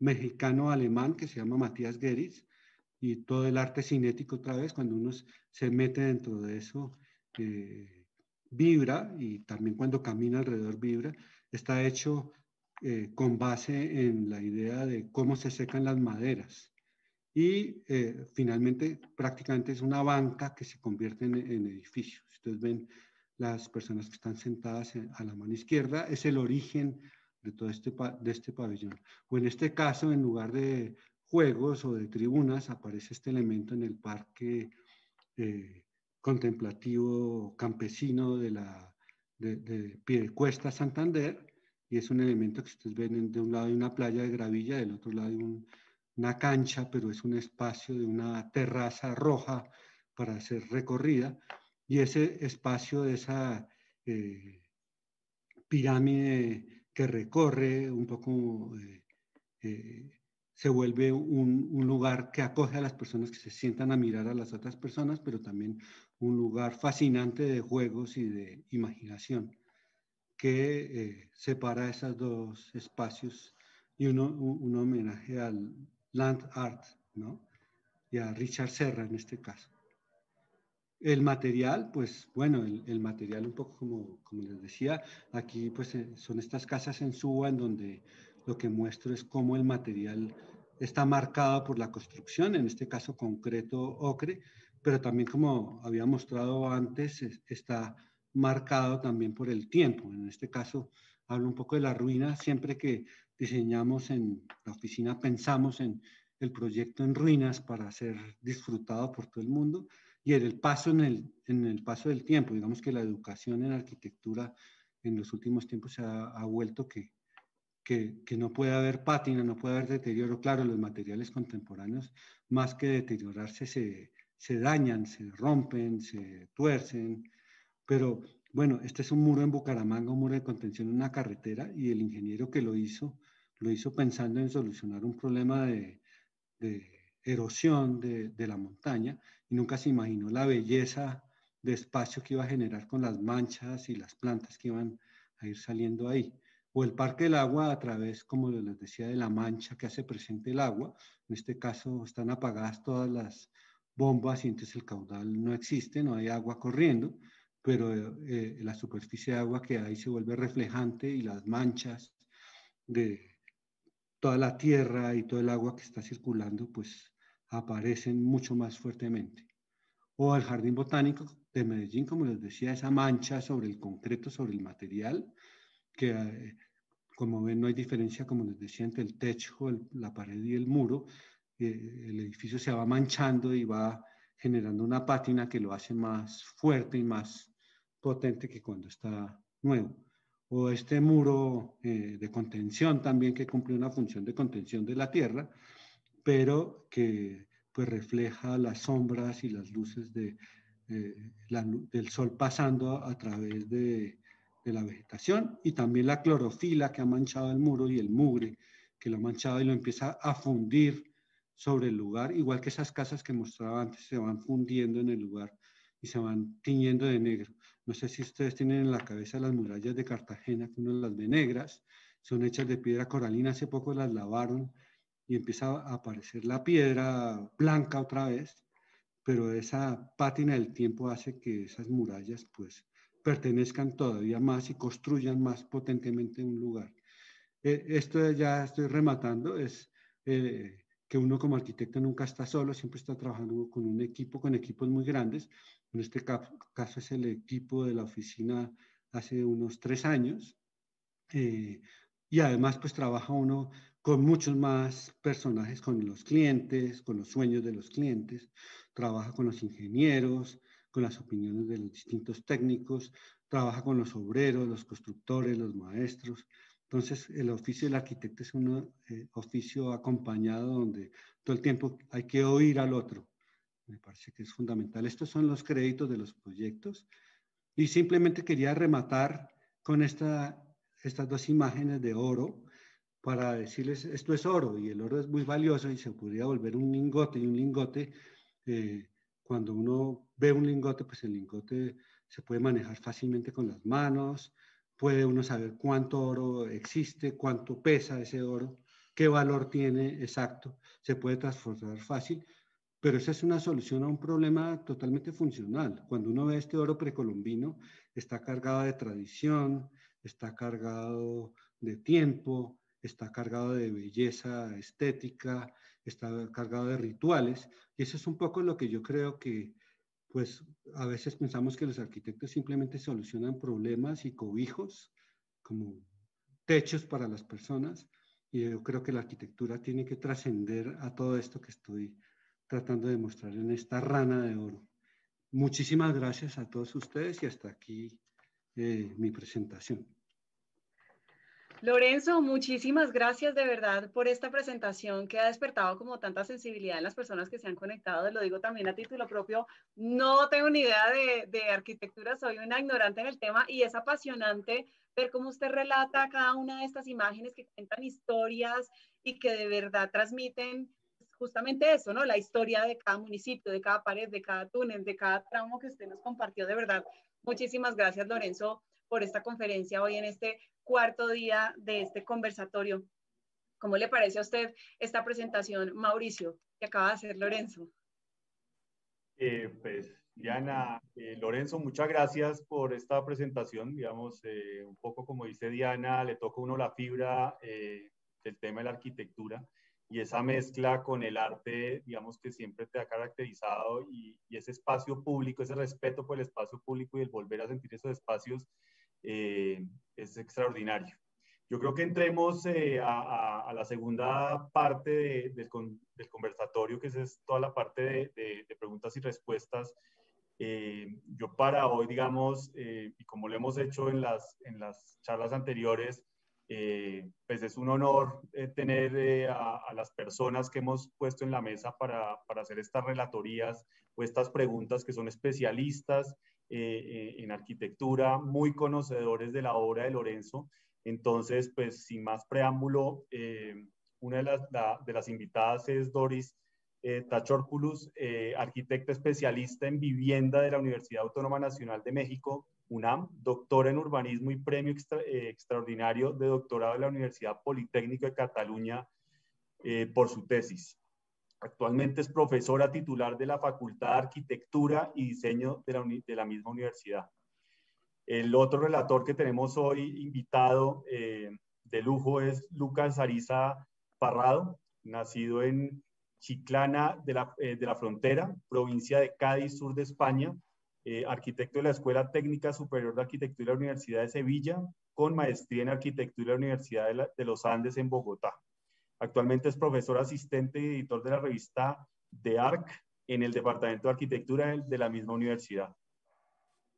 mexicano-alemán, que se llama Matías Geritz, y todo el arte cinético otra vez, cuando uno se mete dentro de eso, vibra, y también cuando camina alrededor vibra. Está hecho con base en la idea de cómo se secan las maderas. Y finalmente prácticamente es una banca que se convierte en edificio. Ustedes ven las personas que están sentadas a la mano izquierda, es el origen de todo este pabellón. O en este caso, en lugar de juegos o de tribunas, aparece este elemento en el parque contemplativo campesino de Piedecuesta, Santander, y es un elemento que ustedes ven de un lado de una playa de gravilla, del otro lado de una cancha, pero es un espacio de una terraza roja para ser recorrida, y ese espacio de esa pirámide que recorre un poco, se vuelve un lugar que acoge a las personas que se sientan a mirar a las otras personas, pero también un lugar fascinante de juegos y de imaginación, que separa esos dos espacios, y un homenaje al land art, ¿no? Y a Richard Serra en este caso. El material, pues bueno, el material un poco como les decía, aquí pues son estas casas en Suba en donde lo que muestro es cómo el material está marcado por la construcción, en este caso concreto ocre, pero también, como había mostrado antes, está marcado también por el tiempo. En este caso hablo un poco de la ruina. Siempre que diseñamos en la oficina pensamos en el proyecto en ruinas para ser disfrutado por todo el mundo, y en el paso del tiempo. Digamos que la educación en arquitectura en los últimos tiempos se ha vuelto que no puede haber pátina, no puede haber deterioro. Claro, los materiales contemporáneos, más que deteriorarse, se dañan, se rompen, se tuercen. Pero bueno, este es un muro en Bucaramanga, un muro de contención en una carretera, y el ingeniero que lo hizo pensando en solucionar un problema de erosión de la montaña, y nunca se imaginó la belleza de espacio que iba a generar con las manchas y las plantas que iban a ir saliendo ahí. O el Parque del Agua, a través, como les decía, de la mancha que hace presente el agua. En este caso están apagadas todas las bombas y entonces el caudal no existe, no hay agua corriendo, pero la superficie de agua que hay se vuelve reflejante, y las manchas de toda la tierra y todo el agua que está circulando, pues aparecen mucho más fuertemente. O el jardín botánico, de Medellín, como les decía, esa mancha sobre el concreto, sobre el material, que como ven no hay diferencia, como les decía, entre el techo, la pared y el muro. El edificio se va manchando y va generando una pátina que lo hace más fuerte y más potente que cuando está nuevo. O este muro de contención también, que cumple una función de contención de la tierra, pero que pues refleja las sombras y las luces del sol pasando a través de la vegetación, y también la clorofila que ha manchado el muro y el mugre que lo ha manchado y lo empieza a fundir sobre el lugar, igual que esas casas que mostraba antes se van fundiendo en el lugar y se van tiñendo de negro. No sé si ustedes tienen en la cabeza las murallas de Cartagena, que uno las ve negras, son hechas de piedra coralina, hace poco las lavaron y empieza a aparecer la piedra blanca otra vez, pero esa pátina del tiempo hace que esas murallas pues pertenezcan todavía más y construyan más potentemente un lugar. Esto ya estoy rematando, es que uno como arquitecto nunca está solo, siempre está trabajando con un equipo, con equipos muy grandes. En este caso es el equipo de la oficina hace unos 3 años. Y además pues trabaja uno con muchos más personajes, con los clientes, con los sueños de los clientes, trabaja con los ingenieros, con las opiniones de los distintos técnicos, trabaja con los obreros, los constructores, los maestros. Entonces el oficio del arquitecto es un oficio acompañado donde todo el tiempo hay que oír al otro. Me parece que es fundamental. Estos son los créditos de los proyectos y simplemente quería rematar con estas dos imágenes de oro para decirles esto es oro y el oro es muy valioso y se podría volver un lingote, y un lingote, cuando uno ve un lingote, pues el lingote se puede manejar fácilmente con las manos, puede uno saber cuánto oro existe, cuánto pesa ese oro, qué valor tiene exacto, se puede transformar fácil. Pero esa es una solución a un problema totalmente funcional. Cuando uno ve este oro precolombino, está cargado de tradición, está cargado de tiempo, está cargado de belleza estética, está cargado de rituales. Y eso es un poco lo que yo creo que, pues, a veces pensamos que los arquitectos simplemente solucionan problemas y cobijos, como techos para las personas. Y yo creo que la arquitectura tiene que trascender a todo esto que estoy tratando de mostrar en esta rana de oro. Muchísimas gracias a todos ustedes y hasta aquí mi presentación. Lorenzo, muchísimas gracias de verdad por esta presentación que ha despertado como tanta sensibilidad en las personas que se han conectado. Lo digo también a título propio, no tengo ni idea de arquitectura, soy una ignorante en el tema y es apasionante ver cómo usted relata cada una de estas imágenes que cuentan historias y que de verdad transmiten justamente eso, ¿no? La historia de cada municipio, de cada pared, de cada túnel, de cada tramo que usted nos compartió. De verdad, muchísimas gracias, Lorenzo, por esta conferencia hoy en este cuarto día de este conversatorio. ¿Cómo le parece a usted esta presentación, Mauricio, que acaba de hacer Lorenzo? Pues, Diana, Lorenzo, muchas gracias por esta presentación. Digamos, un poco como dice Diana, le toca a uno la fibra del tema de la arquitectura y esa mezcla con el arte, digamos, que siempre te ha caracterizado y ese espacio público, ese respeto por el espacio público y el volver a sentir esos espacios es extraordinario. Yo creo que entremos a la segunda parte del conversatorio, que es toda la parte de preguntas y respuestas. Yo para hoy, digamos, y como lo hemos hecho en las charlas anteriores, pues es un honor tener a las personas que hemos puesto en la mesa para hacer estas relatorías o estas preguntas, que son especialistas en arquitectura, muy conocedores de la obra de Lorenzo. Entonces, pues sin más preámbulo, una de las invitadas es Doris Tachorpoulos, arquitecta especialista en vivienda de la Universidad Autónoma Nacional de México, UNAM, doctora en urbanismo y premio extraordinario de doctorado de la Universidad Politécnica de Cataluña por su tesis. Actualmente es profesora titular de la Facultad de Arquitectura y Diseño de la misma universidad. El otro relator que tenemos hoy invitado de lujo es Lucas Ariza Parrado, nacido en Chiclana de la Frontera, provincia de Cádiz, sur de España. arquitecto de la Escuela Técnica Superior de Arquitectura de la Universidad de Sevilla, con maestría en Arquitectura de la Universidad de los Andes en Bogotá. Actualmente es profesor asistente y editor de la revista The Arc en el Departamento de Arquitectura de la misma universidad.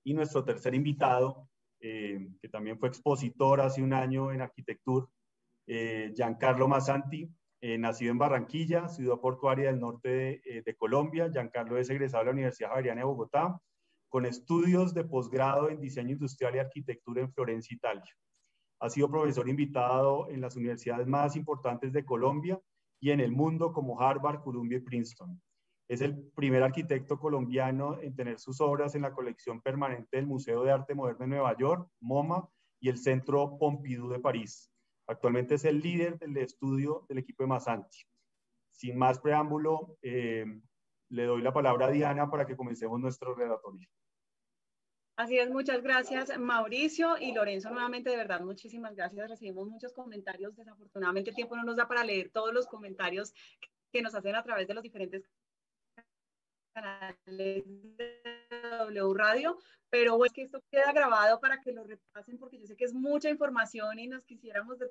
Y nuestro tercer invitado, que también fue expositor hace un año en arquitectura, Giancarlo Massanti, nacido en Barranquilla, ciudad portuaria del norte de Colombia. Giancarlo es egresado de la Universidad Javeriana de Bogotá, con estudios de posgrado en diseño industrial y arquitectura en Florencia, Italia. Ha sido profesor invitado en las universidades más importantes de Colombia y en el mundo como Harvard, Columbia y Princeton. Es el primer arquitecto colombiano en tener sus obras en la colección permanente del Museo de Arte Moderno de Nueva York, MoMA, y el Centro Pompidou de París. Actualmente es el líder del estudio del equipo de Massanti. Sin más preámbulo, le doy la palabra a Diana para que comencemos nuestro relatorio. Así es, muchas gracias Mauricio y Lorenzo, nuevamente de verdad muchísimas gracias. Recibimos muchos comentarios, desafortunadamente el tiempo no nos da para leer todos los comentarios que nos hacen a través de los diferentes canales de W Radio, pero es que esto queda grabado para que lo repasen porque yo sé que es mucha información y nos quisiéramos de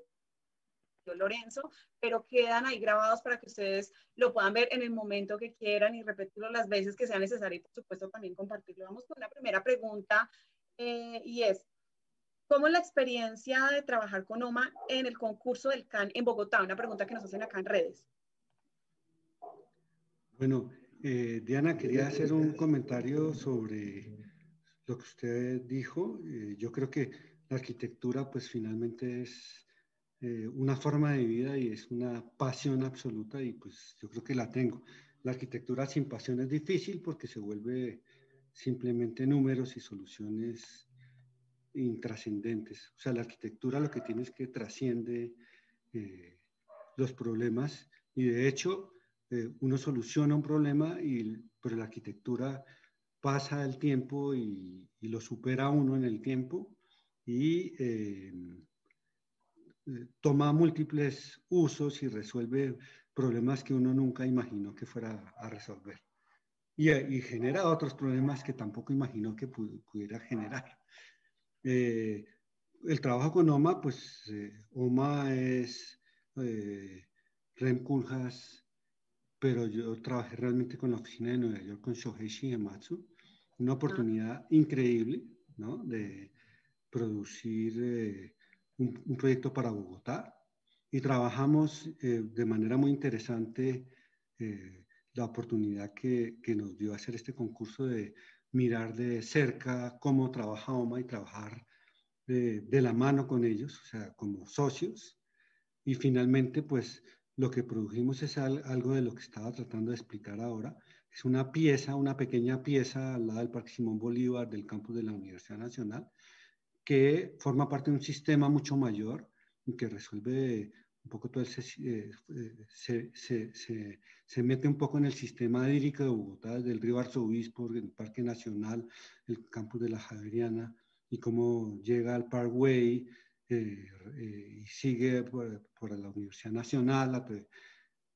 Lorenzo, pero quedan ahí grabados para que ustedes lo puedan ver en el momento que quieran y repetirlo las veces que sea necesario y por supuesto también compartirlo. Vamos con la primera pregunta y es, ¿cómo es la experiencia de trabajar con OMA en el concurso del CAN en Bogotá? Una pregunta que nos hacen acá en redes. Bueno, Diana, quería hacer un comentario sobre lo que usted dijo. Yo creo que la arquitectura pues finalmente es una forma de vida y es una pasión absoluta y pues yo creo que la tengo. La arquitectura sin pasión es difícil porque se vuelve simplemente números y soluciones intrascendentes. O sea, la arquitectura lo que tiene es que trasciende los problemas y de hecho uno soluciona un problema, pero la arquitectura pasa el tiempo y lo supera uno en el tiempo y toma múltiples usos y resuelve problemas que uno nunca imaginó que fuera a resolver. Y genera otros problemas que tampoco imaginó que pudiera generar. El trabajo con OMA, pues OMA es Rem Koolhaas, pero yo trabajé realmente con la oficina de Nueva York, con Shohei Shigematsu, una oportunidad increíble, ¿no? De producir un proyecto para Bogotá y trabajamos de manera muy interesante la oportunidad que nos dio hacer este concurso de mirar de cerca cómo trabaja OMA y trabajar de la mano con ellos, o sea, como socios. Y finalmente, pues, lo que produjimos es algo de lo que estaba tratando de explicar ahora. Es una pieza, una pequeña pieza al lado del Parque Simón Bolívar del campus de la Universidad Nacional, que forma parte de un sistema mucho mayor y que resuelve un poco todo se mete un poco en el sistema hídrico de Bogotá, desde el río Arzobispo, el Parque Nacional, el campus de la Javeriana, y cómo llega al Parkway y sigue por la Universidad Nacional,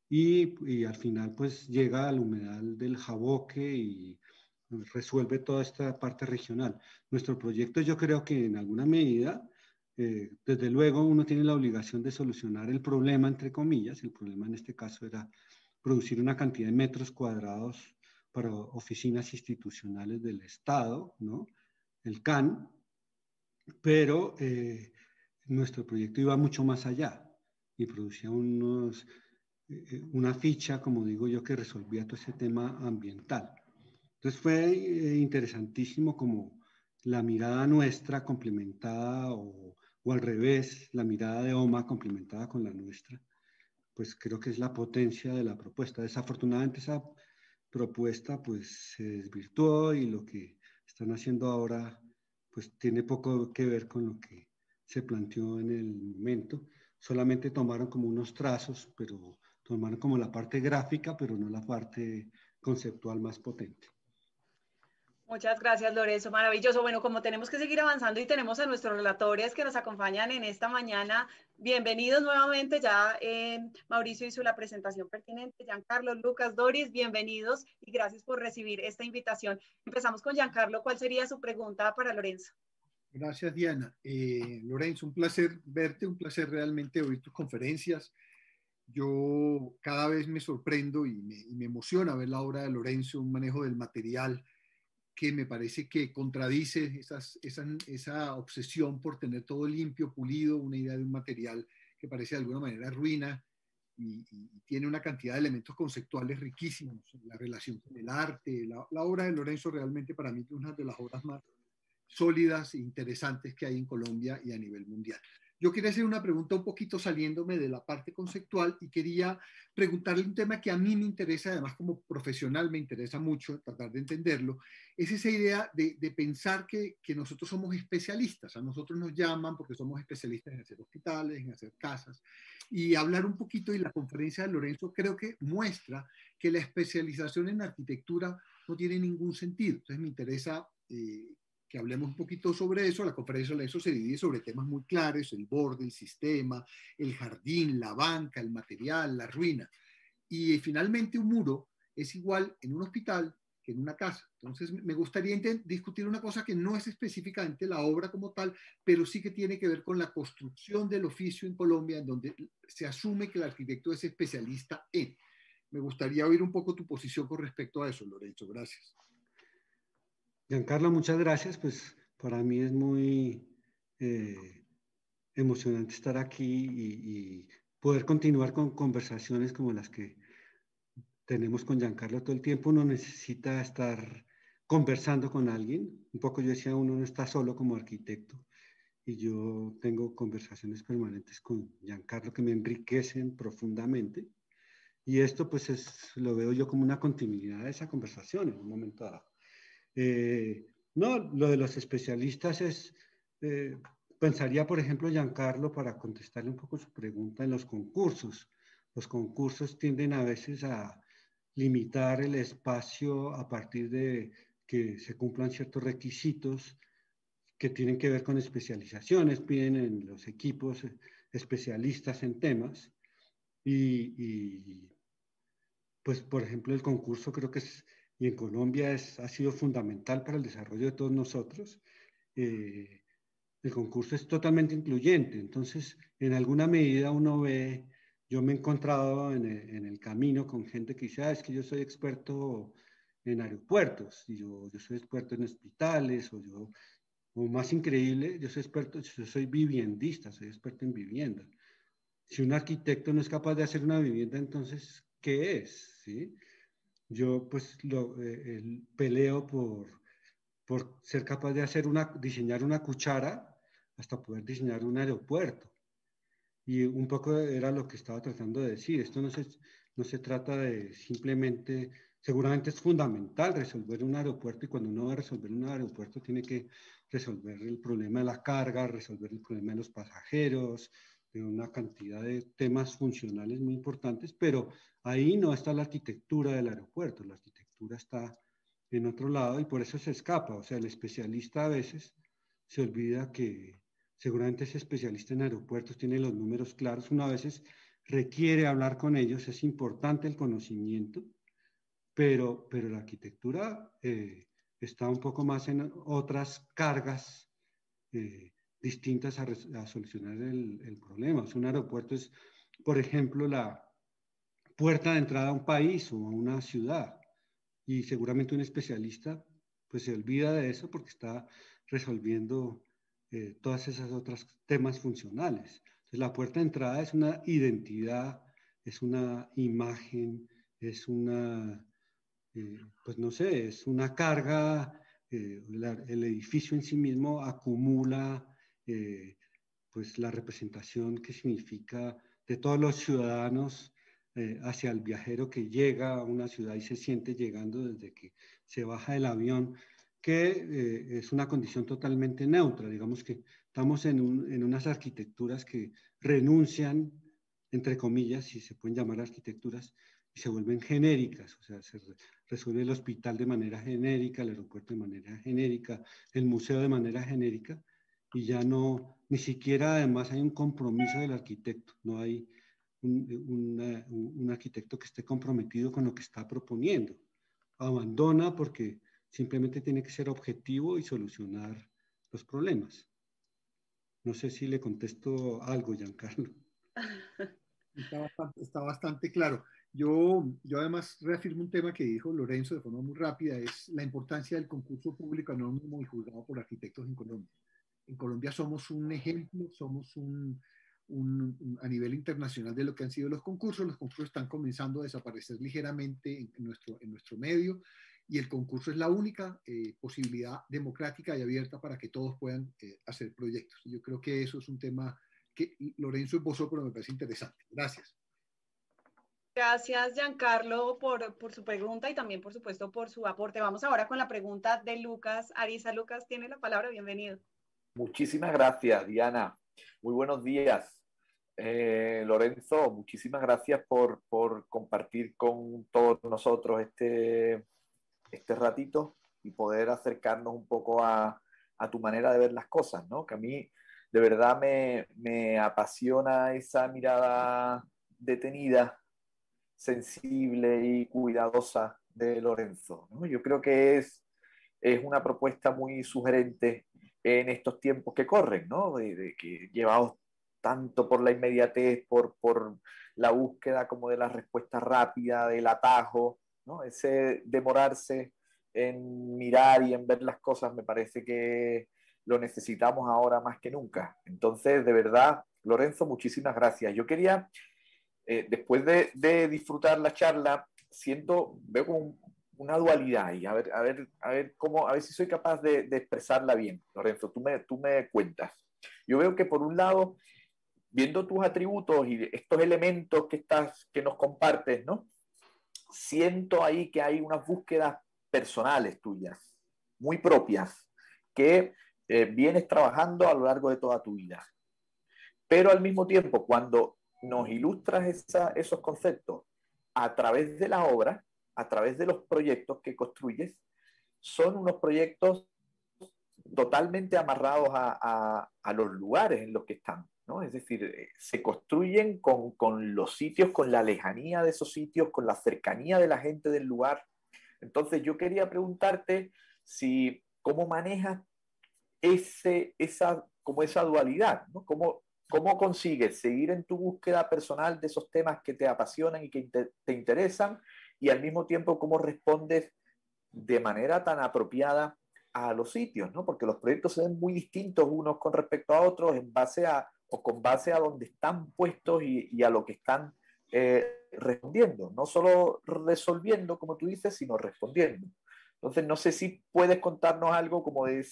y al final pues llega al humedal del Jaboque y resuelve toda esta parte regional. Nuestro proyecto, yo creo que en alguna medida, desde luego uno tiene la obligación de solucionar el problema, entre comillas. El problema en este caso era producir una cantidad de metros cuadrados para oficinas institucionales del Estado, ¿no? El CAN, pero nuestro proyecto iba mucho más allá y producía una ficha, como digo yo, que resolvía todo ese tema ambiental. Entonces fue interesantísimo como la mirada nuestra complementada o al revés, la mirada de OMA complementada con la nuestra, pues creo que es la potencia de la propuesta. Desafortunadamente esa propuesta pues se desvirtuó y lo que están haciendo ahora pues tiene poco que ver con lo que se planteó en el momento. Solamente tomaron como unos trazos, pero tomaron como la parte gráfica, pero no la parte conceptual más potente. Muchas gracias, Lorenzo. Maravilloso. Bueno, como tenemos que seguir avanzando y tenemos a nuestros relatores que nos acompañan en esta mañana, bienvenidos nuevamente. Ya Mauricio hizo la presentación pertinente. Giancarlo, Lucas, Doris, bienvenidos y gracias por recibir esta invitación. Empezamos con Giancarlo. ¿Cuál sería su pregunta para Lorenzo? Gracias, Diana. Lorenzo, un placer verte, un placer realmente oír tus conferencias. Yo cada vez me sorprendo y me emociona ver la obra de Lorenzo, un manejo del material que me parece que contradice esa obsesión por tener todo limpio, pulido, una idea de un material que parece de alguna manera ruina y tiene una cantidad de elementos conceptuales riquísimos, la relación con el arte. La obra de Lorenzo realmente para mí es una de las obras más sólidas e interesantes que hay en Colombia y a nivel mundial. Yo quería hacer una pregunta un poquito saliéndome de la parte conceptual y quería preguntarle un tema que a mí me interesa, además como profesional me interesa mucho tratar de entenderlo, es esa idea de pensar que nosotros somos especialistas, a nosotros nos llaman porque somos especialistas en hacer hospitales, en hacer casas, y hablar un poquito, y la conferencia de Lorenzo creo que muestra que la especialización en arquitectura no tiene ningún sentido. Entonces me interesa que hablemos un poquito sobre eso. La conferencia de eso se divide sobre temas muy claros: el borde, el sistema, el jardín, la banca, el material, la ruina. Y finalmente un muro es igual en un hospital que en una casa. Entonces me gustaría discutir una cosa que no es específicamente la obra como tal, pero sí que tiene que ver con la construcción del oficio en Colombia, en donde se asume que el arquitecto es especialista en. Me gustaría oír un poco tu posición con respecto a eso, Lorenzo. Gracias. Giancarlo, muchas gracias. Pues para mí es muy emocionante estar aquí y poder continuar con conversaciones como las que tenemos con Giancarlo todo el tiempo. Uno necesita estar conversando con alguien. Un poco yo decía, uno no está solo como arquitecto. Y yo tengo conversaciones permanentes con Giancarlo que me enriquecen profundamente. Y esto pues lo veo yo como una continuidad de esa conversación en un momento dado. No, lo de los especialistas es, pensaría por ejemplo Giancarlo, para contestarle un poco su pregunta, en los concursos. Los concursos tienden a veces a limitar el espacio a partir de que se cumplan ciertos requisitos que tienen que ver con especializaciones, piden en los equipos especialistas en temas y pues por ejemplo el concurso creo que es, y en Colombia ha sido fundamental para el desarrollo de todos nosotros. Eh, el concurso es totalmente incluyente, entonces en alguna medida uno ve, yo me he encontrado en el camino con gente que dice, es que yo soy experto en aeropuertos, y yo soy experto en hospitales, o más increíble, yo soy viviendista, soy experto en vivienda. Si un arquitecto no es capaz de hacer una vivienda, entonces, ¿qué es? ¿Sí? Yo pues peleo por ser capaz de diseñar una cuchara hasta poder diseñar un aeropuerto. Y un poco era lo que estaba tratando de decir. Esto no se trata de simplemente, seguramente es fundamental resolver un aeropuerto, y cuando uno va a resolver un aeropuerto tiene que resolver el problema de la carga, resolver el problema de los pasajeros, de una cantidad de temas funcionales muy importantes, pero ahí no está la arquitectura del aeropuerto, la arquitectura está en otro lado y por eso se escapa. O sea, el especialista a veces se olvida que seguramente ese especialista en aeropuertos tiene los números claros, uno a veces requiere hablar con ellos, es importante el conocimiento, pero la arquitectura está un poco más en otras cargas distintas a solucionar el problema. O sea, un aeropuerto es, por ejemplo, la puerta de entrada a un país o a una ciudad, y seguramente un especialista pues se olvida de eso porque está resolviendo todas esas otras temas funcionales. Entonces la puerta de entrada es una identidad, es una imagen, es una, pues no sé, es una carga, el edificio en sí mismo acumula pues la representación que significa de todos los ciudadanos hacia el viajero que llega a una ciudad y se siente llegando desde que se baja del avión, que es una condición totalmente neutra. Digamos que estamos en unas arquitecturas que renuncian, entre comillas, si se pueden llamar arquitecturas, y se vuelven genéricas, o sea, se resuelve el hospital de manera genérica, el aeropuerto de manera genérica, el museo de manera genérica, y ya no, ni siquiera además hay un compromiso del arquitecto, no hay un arquitecto que esté comprometido con lo que está proponiendo. Abandona porque simplemente tiene que ser objetivo y solucionar los problemas. No sé si le contesto algo, Giancarlo. Está bastante claro. Yo además reafirmo un tema que dijo Lorenzo de forma muy rápida, es la importancia del concurso público anónimo y juzgado por arquitectos en Colombia. En Colombia somos un ejemplo, somos a nivel internacional de lo que han sido los concursos. Los concursos están comenzando a desaparecer ligeramente en nuestro medio y el concurso es la única posibilidad democrática y abierta para que todos puedan hacer proyectos. Yo creo que eso es un tema que Lorenzo esbozó, pero me parece interesante. Gracias. Gracias, Giancarlo, por su pregunta y también, por supuesto, por su aporte. Vamos ahora con la pregunta de Lucas Ariza. Lucas, tiene la palabra, bienvenido. Muchísimas gracias, Diana. Muy buenos días. Lorenzo, muchísimas gracias por compartir con todos nosotros este ratito y poder acercarnos un poco a tu manera de ver las cosas, ¿no? Que a mí de verdad me apasiona esa mirada detenida, sensible y cuidadosa de Lorenzo, ¿no? Yo creo que es una propuesta muy sugerente en estos tiempos que corren, ¿no? De que llevados tanto por la inmediatez, por la búsqueda como de la respuesta rápida, del atajo, ¿no? Ese demorarse en mirar y en ver las cosas me parece que lo necesitamos ahora más que nunca. Entonces, de verdad, Lorenzo, muchísimas gracias. Yo quería, después de disfrutar la charla, veo como una dualidad y a ver si soy capaz de expresarla bien. Lorenzo, tú me cuentas. Yo veo que por un lado, viendo tus atributos y estos elementos que nos compartes, ¿no? Siento ahí que hay unas búsquedas personales tuyas, muy propias, que vienes trabajando a lo largo de toda tu vida. Pero al mismo tiempo, cuando nos ilustras esos conceptos a través de la obra, a través de los proyectos que construyes, son unos proyectos totalmente amarrados a los lugares en los que están, ¿no? Es decir, se construyen con los sitios, con la lejanía de esos sitios, con la cercanía de la gente del lugar. Entonces yo quería preguntarte cómo manejas esa dualidad, ¿no? ¿Cómo consigues seguir en tu búsqueda personal de esos temas que te apasionan y que te interesan y al mismo tiempo cómo respondes de manera tan apropiada a los sitios, ¿no? Porque los proyectos se ven muy distintos unos con respecto a otros con base a donde están puestos y a lo que están respondiendo, no solo resolviendo, como tú dices, sino respondiendo. Entonces, no sé si puedes contarnos algo como de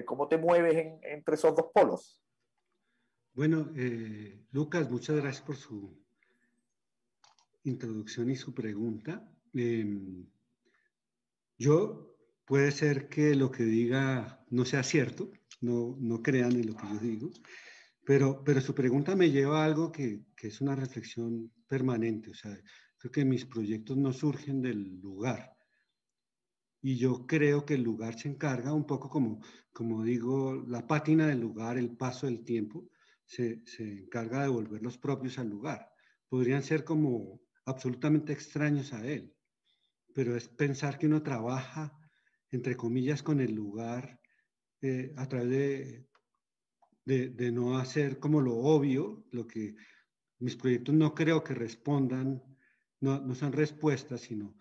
cómo te mueves entre esos dos polos. Bueno, Lucas, muchas gracias por su introducción y su pregunta. Puede ser que lo que diga no sea cierto, no crean en lo que yo digo, pero su pregunta me lleva a algo que es una reflexión permanente. O sea, creo que mis proyectos no surgen del lugar. Y yo creo que el lugar se encarga un poco como digo, la pátina del lugar, el paso del tiempo, se encarga de volverlos propios al lugar. Podrían ser como absolutamente extraños a él, pero es pensar que uno trabaja, entre comillas, con el lugar a través de no hacer como lo obvio, lo que mis proyectos no creo que respondan, no son respuestas, sino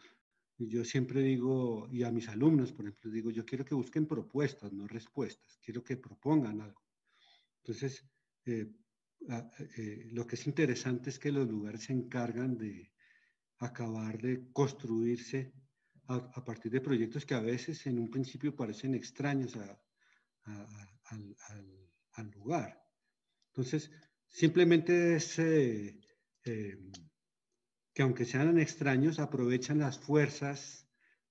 yo siempre digo, y a mis alumnos, por ejemplo, digo, yo quiero que busquen propuestas, no respuestas, quiero que propongan algo. Entonces, lo que es interesante es que los lugares se encargan de acabar de construirse a partir de proyectos que a veces en un principio parecen extraños al lugar. Entonces, simplemente es que aunque sean extraños, aprovechan las fuerzas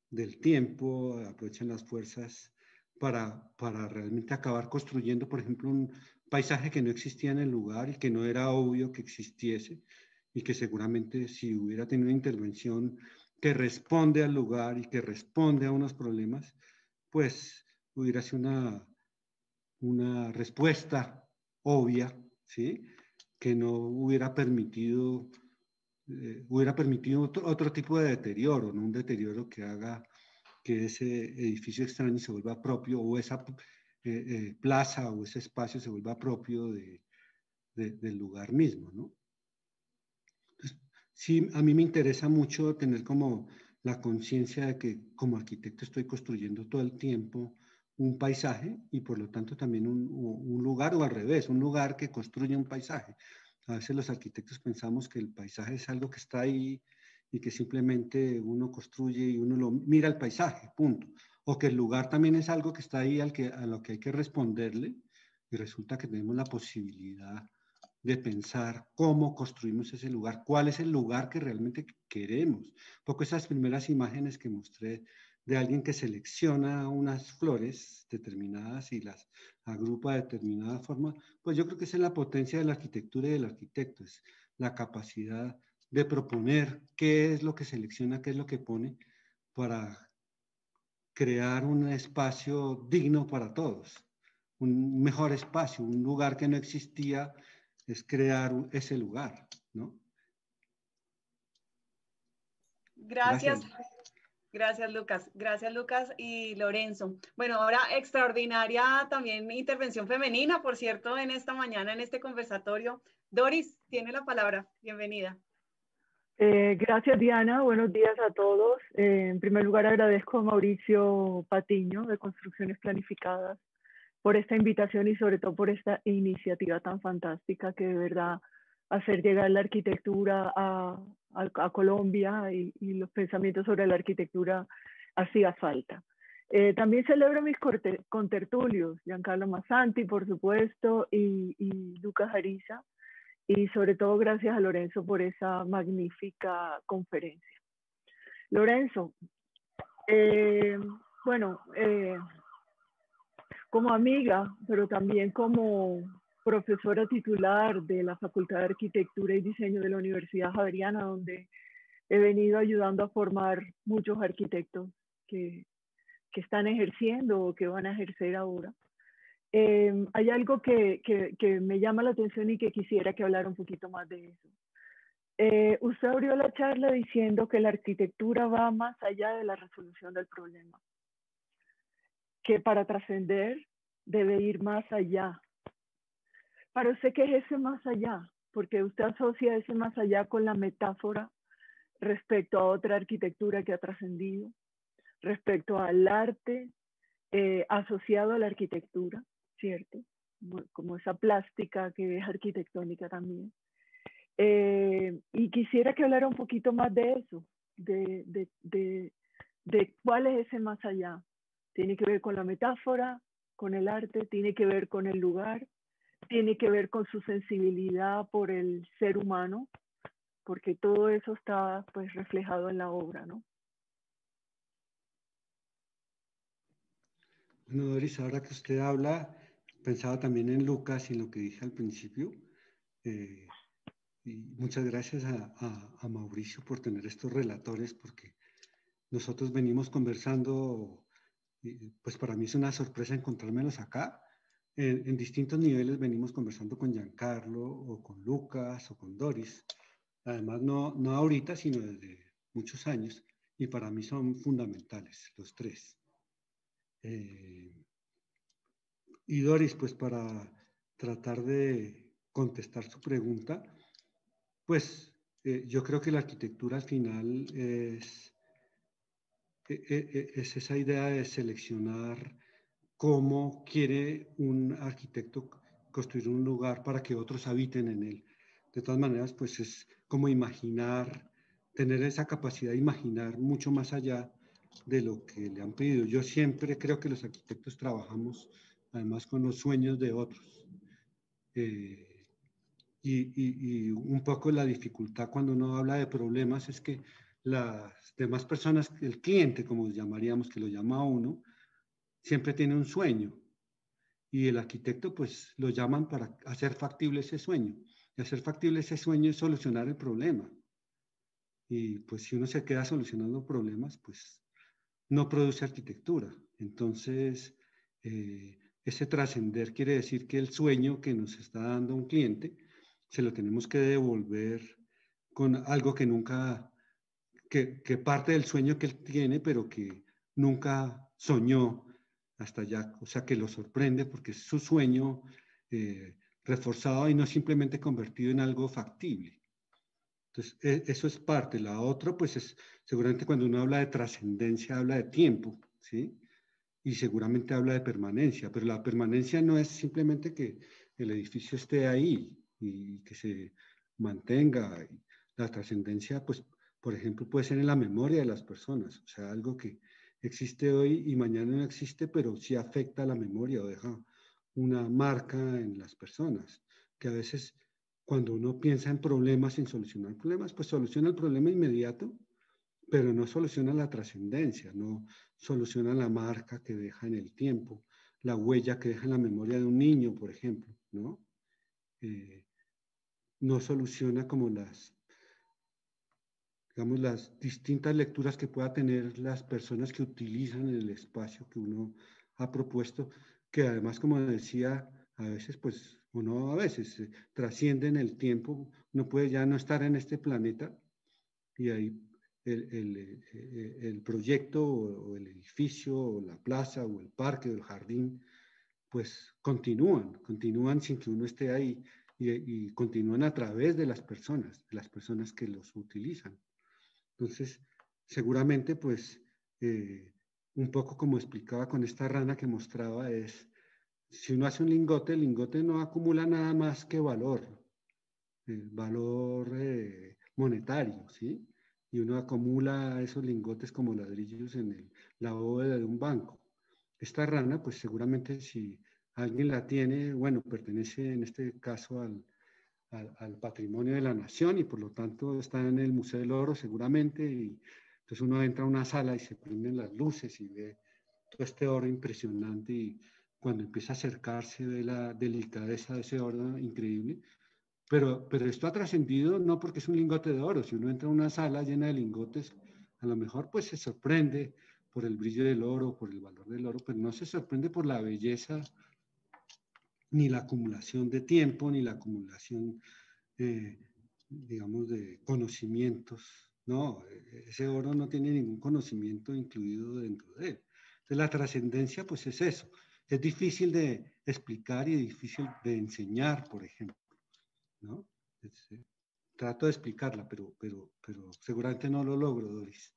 del tiempo, aprovechan las fuerzas para realmente acabar construyendo, por ejemplo, un paisaje que no existía en el lugar y que no era obvio que existiese, y que seguramente si hubiera tenido una intervención que responde al lugar y que responde a unos problemas, pues hubiera sido una respuesta obvia, ¿sí? Que no hubiera permitido otro tipo de deterioro, no un deterioro que haga que ese edificio extraño se vuelva propio, o esa plaza o ese espacio se vuelva propio del lugar mismo, ¿no? Entonces, sí, a mí me interesa mucho tener como la conciencia de que como arquitecto estoy construyendo todo el tiempo un paisaje y por lo tanto también un lugar, o al revés, un lugar que construye un paisaje. A veces los arquitectos pensamos que el paisaje es algo que está ahí y que simplemente uno construye y uno lo mira el paisaje, punto. O que el lugar también es algo que está ahí a lo que hay que responderle, y resulta que tenemos la posibilidad de pensar cómo construimos ese lugar, cuál es el lugar que realmente queremos. Un poco esas primeras imágenes que mostré de alguien que selecciona unas flores determinadas y las agrupa de determinada forma, pues yo creo que esa es la potencia de la arquitectura y del arquitecto, es la capacidad de proponer qué es lo que selecciona, qué es lo que pone para crear un espacio digno para todos, un mejor espacio, un lugar que no existía, es crear ese lugar, ¿no? Gracias. Gracias, Lucas. Gracias, Lucas y Lorenzo. Bueno, ahora extraordinaria también intervención femenina, por cierto, en esta mañana, en este conversatorio. Doris, tiene la palabra. Bienvenida. Gracias, Diana. Buenos días a todos. En primer lugar, agradezco a Mauricio Patiño de Construcciones Planificadas por esta invitación y sobre todo por esta iniciativa tan fantástica que de verdad hacer llegar la arquitectura a Colombia y los pensamientos sobre la arquitectura hacía falta. También celebro mis contertulios, Giancarlo Massanti, por supuesto, y Lucas Ariza, y sobre todo gracias a Lorenzo por esa magnífica conferencia. Lorenzo, como amiga, pero también como profesora titular de la Facultad de Arquitectura y Diseño de la Universidad Javeriana, donde he venido ayudando a formar muchos arquitectos que están ejerciendo o que van a ejercer ahora. Hay algo que me llama la atención y que quisiera que hablara un poquito más de eso. Usted abrió la charla diciendo que la arquitectura va más allá de la resolución del problema, que para trascender debe ir más allá. Para usted, ¿qué es ese más allá? Porque usted asocia ese más allá con la metáfora respecto a otra arquitectura que ha trascendido, respecto al arte asociado a la arquitectura, ¿cierto? Como esa plástica que es arquitectónica también. Y quisiera que hablara un poquito más de eso, de cuál es ese más allá. Tiene que ver con la metáfora, con el arte, tiene que ver con el lugar, tiene que ver con su sensibilidad por el ser humano, porque todo eso está pues reflejado en la obra, ¿no? Bueno, Doris, ahora que usted habla, pensaba también en Lucas y en lo que dije al principio. Y muchas gracias a Mauricio por tener estos relatores, porque nosotros venimos conversando, pues para mí es una sorpresa encontrármelos acá. En distintos niveles venimos conversando con Giancarlo, o con Lucas, o con Doris. Además, no ahorita, sino desde muchos años. Y para mí son fundamentales los tres. Y Doris, pues para tratar de contestar su pregunta, pues yo creo que la arquitectura al final es esa idea de seleccionar cómo quiere un arquitecto construir un lugar para que otros habiten en él. De todas maneras, pues es como imaginar, tener esa capacidad de imaginar mucho más allá de lo que le han pedido. Yo siempre creo que los arquitectos trabajamos además con los sueños de otros. Y un poco la dificultad cuando uno habla de problemas es que las demás personas, el cliente, como llamaríamos, que lo llama a uno, siempre tiene un sueño y el arquitecto pues lo llaman para hacer factible ese sueño. Y hacer factible ese sueño es solucionar el problema. Y pues si uno se queda solucionando problemas, pues no produce arquitectura. Entonces, ese trascender quiere decir que el sueño que nos está dando un cliente, se lo tenemos que devolver con algo que nunca, que parte del sueño que él tiene, pero que nunca soñó hasta allá. O sea, que lo sorprende porque es su sueño reforzado y no simplemente convertido en algo factible. Entonces, eso es parte. La otra, pues, es seguramente cuando uno habla de trascendencia, habla de tiempo, ¿sí? Y seguramente habla de permanencia, pero la permanencia no es simplemente que el edificio esté ahí y que se mantenga. La trascendencia, pues, por ejemplo, puede ser en la memoria de las personas, o sea, algo que existe hoy y mañana no existe, pero sí afecta a la memoria o deja una marca en las personas, que a veces cuando uno piensa en problemas, en solucionar problemas, pues soluciona el problema inmediato, pero no soluciona la trascendencia, no soluciona la marca que deja en el tiempo, la huella que deja en la memoria de un niño, por ejemplo, ¿no? No soluciona como digamos, las distintas lecturas que pueda tener las personas que utilizan el espacio que uno ha propuesto, que además, como decía, a veces, pues, o no a veces, trascienden el tiempo, uno puede ya no estar en este planeta y ahí el proyecto o el edificio o la plaza o el parque o el jardín, pues continúan sin que uno esté ahí y continúan a través de las personas que los utilizan. Entonces, seguramente, pues, un poco como explicaba con esta rana que mostraba, es, si uno hace un lingote, el lingote no acumula nada más que valor monetario, ¿sí? Y uno acumula esos lingotes como ladrillos en la bóveda de un banco. Esta rana, pues seguramente si alguien la tiene, bueno, pertenece en este caso al patrimonio de la nación y por lo tanto está en el Museo del Oro seguramente. Y entonces uno entra a una sala y se prenden las luces y ve todo este oro impresionante y cuando empieza a acercarse ve la delicadeza de ese oro increíble. Pero esto ha trascendido no porque es un lingote de oro. Si uno entra a una sala llena de lingotes, a lo mejor pues se sorprende por el brillo del oro, por el valor del oro, pero no se sorprende por la belleza, ni la acumulación de tiempo, ni la acumulación, digamos, de conocimientos. No, ese oro no tiene ningún conocimiento incluido dentro de él. Entonces la trascendencia pues es eso. Es difícil de explicar y difícil de enseñar, por ejemplo, ¿no? Trato de explicarla, pero seguramente no lo logro, Doris.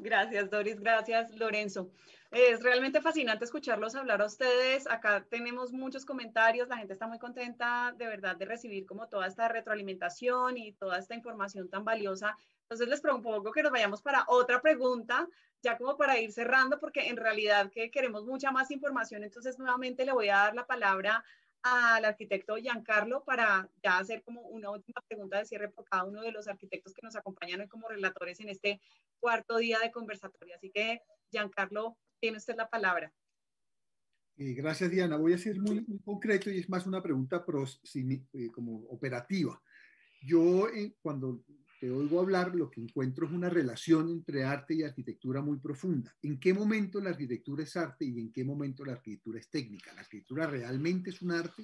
Gracias, Doris. Gracias, Lorenzo. Es realmente fascinante escucharlos hablar a ustedes. Acá tenemos muchos comentarios. La gente está muy contenta de verdad de recibir como toda esta retroalimentación y toda esta información tan valiosa. Entonces les propongo que nos vayamos para otra pregunta, ya como para ir cerrando, porque en realidad que queremos mucha más información. Entonces nuevamente le voy a dar la palabra al arquitecto Giancarlo para ya hacer como una última pregunta de cierre por cada uno de los arquitectos que nos acompañan hoy como relatores en este cuarto día de conversatorio. Así que, Giancarlo, tiene usted la palabra. Gracias, Diana. Voy a ser muy, muy concreto y es más una pregunta como operativa. Yo, cuando te oigo hablar, lo que encuentro es una relación entre arte y arquitectura muy profunda. ¿En qué momento la arquitectura es arte y en qué momento la arquitectura es técnica? ¿La arquitectura realmente es un arte?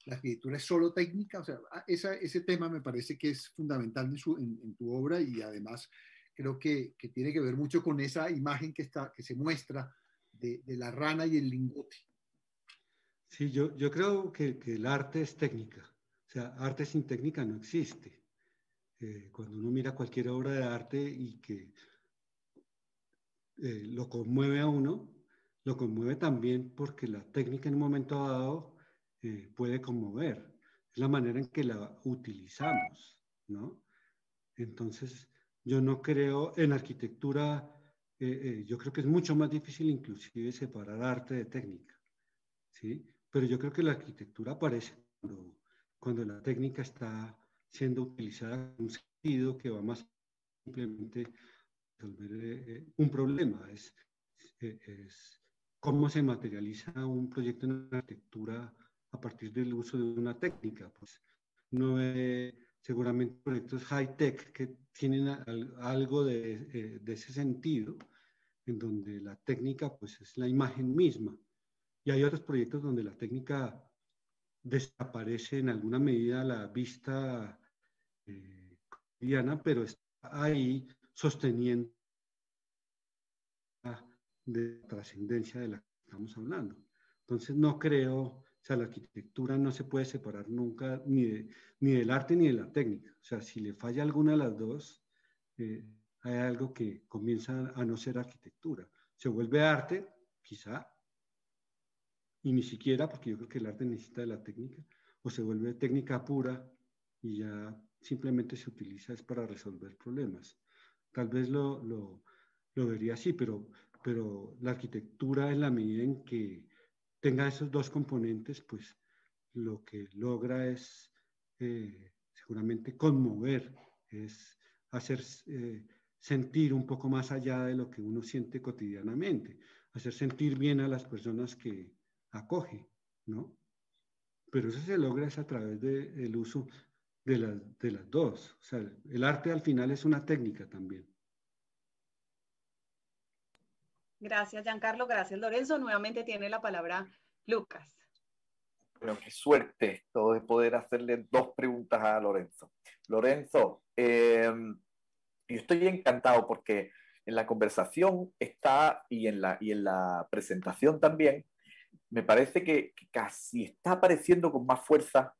¿La arquitectura es solo técnica? O sea, ese tema me parece que es fundamental en tu obra y además creo que tiene que ver mucho con esa imagen que se muestra de la rana y el lingote. Sí, yo creo que el arte es técnica. O sea, arte sin técnica no existe. Cuando uno mira cualquier obra de arte y que lo conmueve a uno, lo conmueve también porque la técnica en un momento dado puede conmover. Es la manera en que la utilizamos, ¿no? Entonces, yo no creo en arquitectura, yo creo que es mucho más difícil inclusive separar arte de técnica, ¿sí? Pero yo creo que la arquitectura aparece cuando la técnica está siendo utilizada en un sentido que va más simplemente resolver un problema, es cómo se materializa un proyecto en arquitectura a partir del uso de una técnica. Pues no seguramente proyectos high-tech que tienen algo de ese sentido, en donde la técnica pues es la imagen misma. Y hay otros proyectos donde la técnica desaparece en alguna medida a la vista cotidiana, pero está ahí sosteniendo de la trascendencia de la que estamos hablando. Entonces no creo, o sea, la arquitectura no se puede separar nunca ni del arte ni de la técnica. O sea, si le falla alguna de las dos, hay algo que comienza a no ser arquitectura. Se vuelve arte, quizá, y ni siquiera, porque yo creo que el arte necesita de la técnica, o se vuelve técnica pura y ya simplemente se utiliza es para resolver problemas. Tal vez lo vería así, pero la arquitectura en la medida en que tenga esos dos componentes, pues lo que logra es seguramente conmover, es hacer sentir un poco más allá de lo que uno siente cotidianamente, hacer sentir bien a las personas que acoge, ¿no? Pero eso se logra es a través del uso de las dos. O sea, el arte al final es una técnica también. Gracias, Giancarlo. Gracias, Lorenzo. Nuevamente tiene la palabra Lucas. Bueno, qué suerte esto de poder hacerle dos preguntas a Lorenzo. Lorenzo, yo estoy encantado porque en la conversación está y en la presentación también, me parece que casi está apareciendo con más fuerza.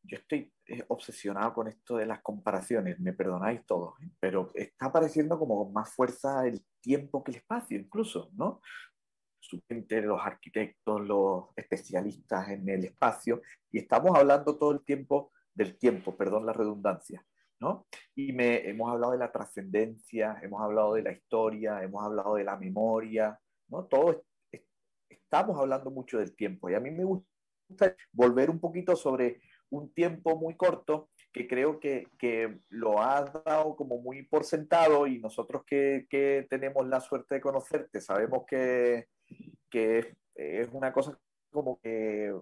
Yo estoy obsesionado con esto de las comparaciones, me perdonáis todos, ¿eh? Pero está apareciendo como con más fuerza el tiempo que el espacio, incluso, ¿no? Los arquitectos, los especialistas en el espacio, y estamos hablando todo el tiempo del tiempo, perdón la redundancia, ¿no? Hemos hablado de la trascendencia, hemos hablado de la historia, hemos hablado de la memoria, ¿no? Estamos hablando mucho del tiempo, y a mí me gusta volver un poquito sobre un tiempo muy corto que creo que lo has dado como muy por sentado, y nosotros que tenemos la suerte de conocerte sabemos que es una cosa como que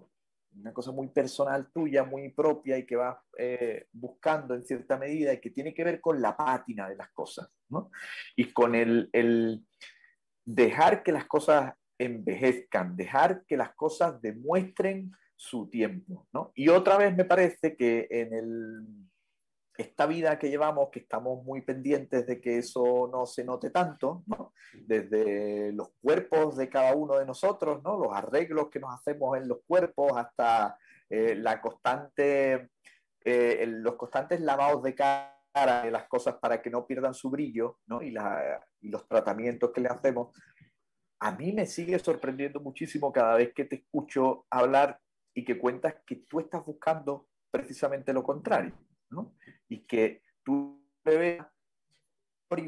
una cosa muy personal tuya, muy propia, y que vas buscando en cierta medida, y que tiene que ver con la pátina de las cosas, ¿no? Y con el dejar que las cosas envejezcan, dejar que las cosas demuestren su tiempo, ¿no? Y otra vez me parece que esta vida que llevamos, que estamos muy pendientes de que eso no se note tanto, ¿no? Desde los cuerpos de cada uno de nosotros, ¿no? Los arreglos que nos hacemos en los cuerpos, hasta los constantes lavados de cara de las cosas para que no pierdan su brillo, ¿no? Y los tratamientos que le hacemos. A mí me sigue sorprendiendo muchísimo cada vez que te escucho hablar y que cuentas que tú estás buscando precisamente lo contrario, ¿no? Y que tú le ves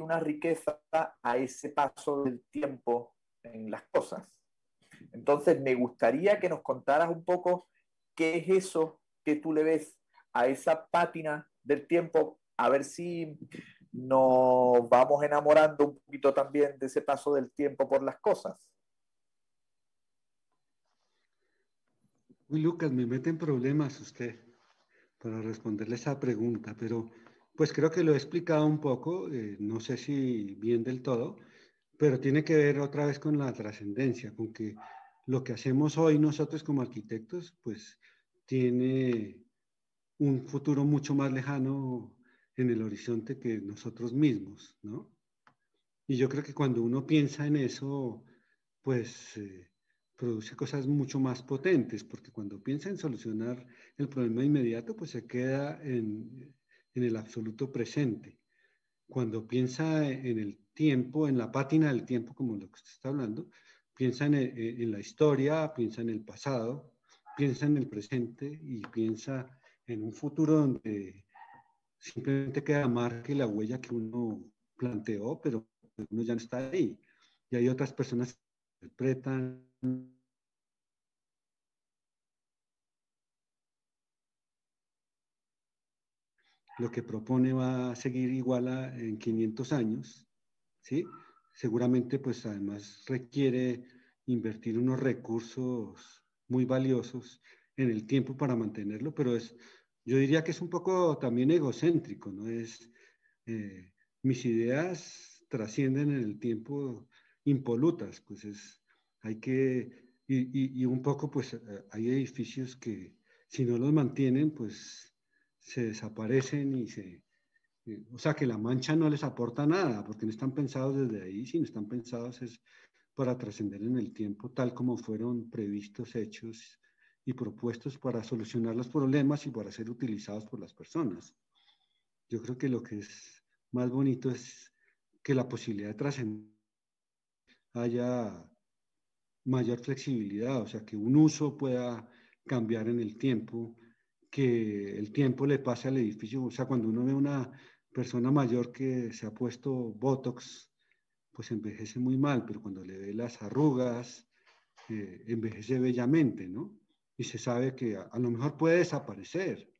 una riqueza a ese paso del tiempo en las cosas. Entonces, me gustaría que nos contaras un poco qué es eso que tú le ves a esa pátina del tiempo, a ver si nos vamos enamorando un poquito también de ese paso del tiempo por las cosas. Uy, Lucas, me mete en problemas usted para responderle esa pregunta, pero pues creo que lo he explicado un poco, no sé si bien del todo, pero tiene que ver otra vez con la trascendencia, con que lo que hacemos hoy nosotros como arquitectos, pues tiene un futuro mucho más lejano en el horizonte que nosotros mismos, ¿no? Y yo creo que cuando uno piensa en eso, pues produce cosas mucho más potentes, porque cuando piensa en solucionar el problema inmediato, pues se queda en el absoluto presente. Cuando piensa en el tiempo, en la pátina del tiempo, como lo que usted está hablando, piensa en la historia, piensa en el pasado, piensa en el presente y piensa en un futuro donde simplemente queda marca y la huella que uno planteó, pero uno ya no está ahí. Y hay otras personas que interpretan lo que propone va a seguir igual en 500 años, ¿sí? Seguramente, pues además requiere invertir unos recursos muy valiosos en el tiempo para mantenerlo, pero yo diría que es un poco también egocéntrico, ¿no? Mis ideas trascienden en el tiempo impolutas, pues hay que, y un poco pues hay edificios que si no los mantienen pues se desaparecen o sea que la mancha no les aporta nada, porque no están pensados desde ahí, sino están pensados es para trascender en el tiempo tal como fueron previstos, hechos y propuestos para solucionar los problemas y para ser utilizados por las personas. Yo creo que lo que es más bonito es que la posibilidad de trascender haya mayor flexibilidad, o sea, que un uso pueda cambiar en el tiempo, que el tiempo le pase al edificio, o sea, cuando uno ve una persona mayor que se ha puesto Botox, pues envejece muy mal, pero cuando le ve las arrugas, envejece bellamente, ¿no? Y se sabe que a lo mejor puede desaparecer,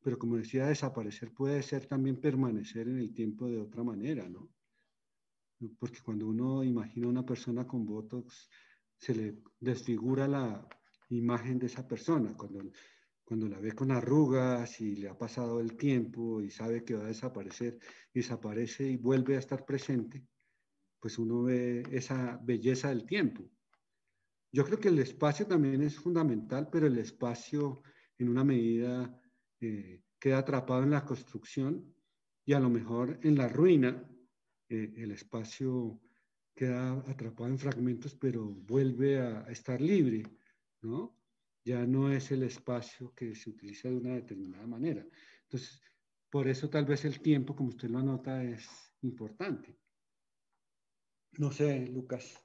pero como decía, desaparecer puede ser también permanecer en el tiempo de otra manera, ¿no? Porque cuando uno imagina a una persona con Botox, se le desfigura la imagen de esa persona. Cuando la ve con arrugas y le ha pasado el tiempo y sabe que va a desaparecer, y desaparece y vuelve a estar presente, pues uno ve esa belleza del tiempo. Yo creo que el espacio también es fundamental, pero el espacio en una medida queda atrapado en la construcción y a lo mejor en la ruina el espacio queda atrapado en fragmentos, pero vuelve a estar libre, ¿no? Ya no es el espacio que se utiliza de una determinada manera. Entonces, por eso tal vez el tiempo, como usted lo anota, es importante. No sé, Lucas,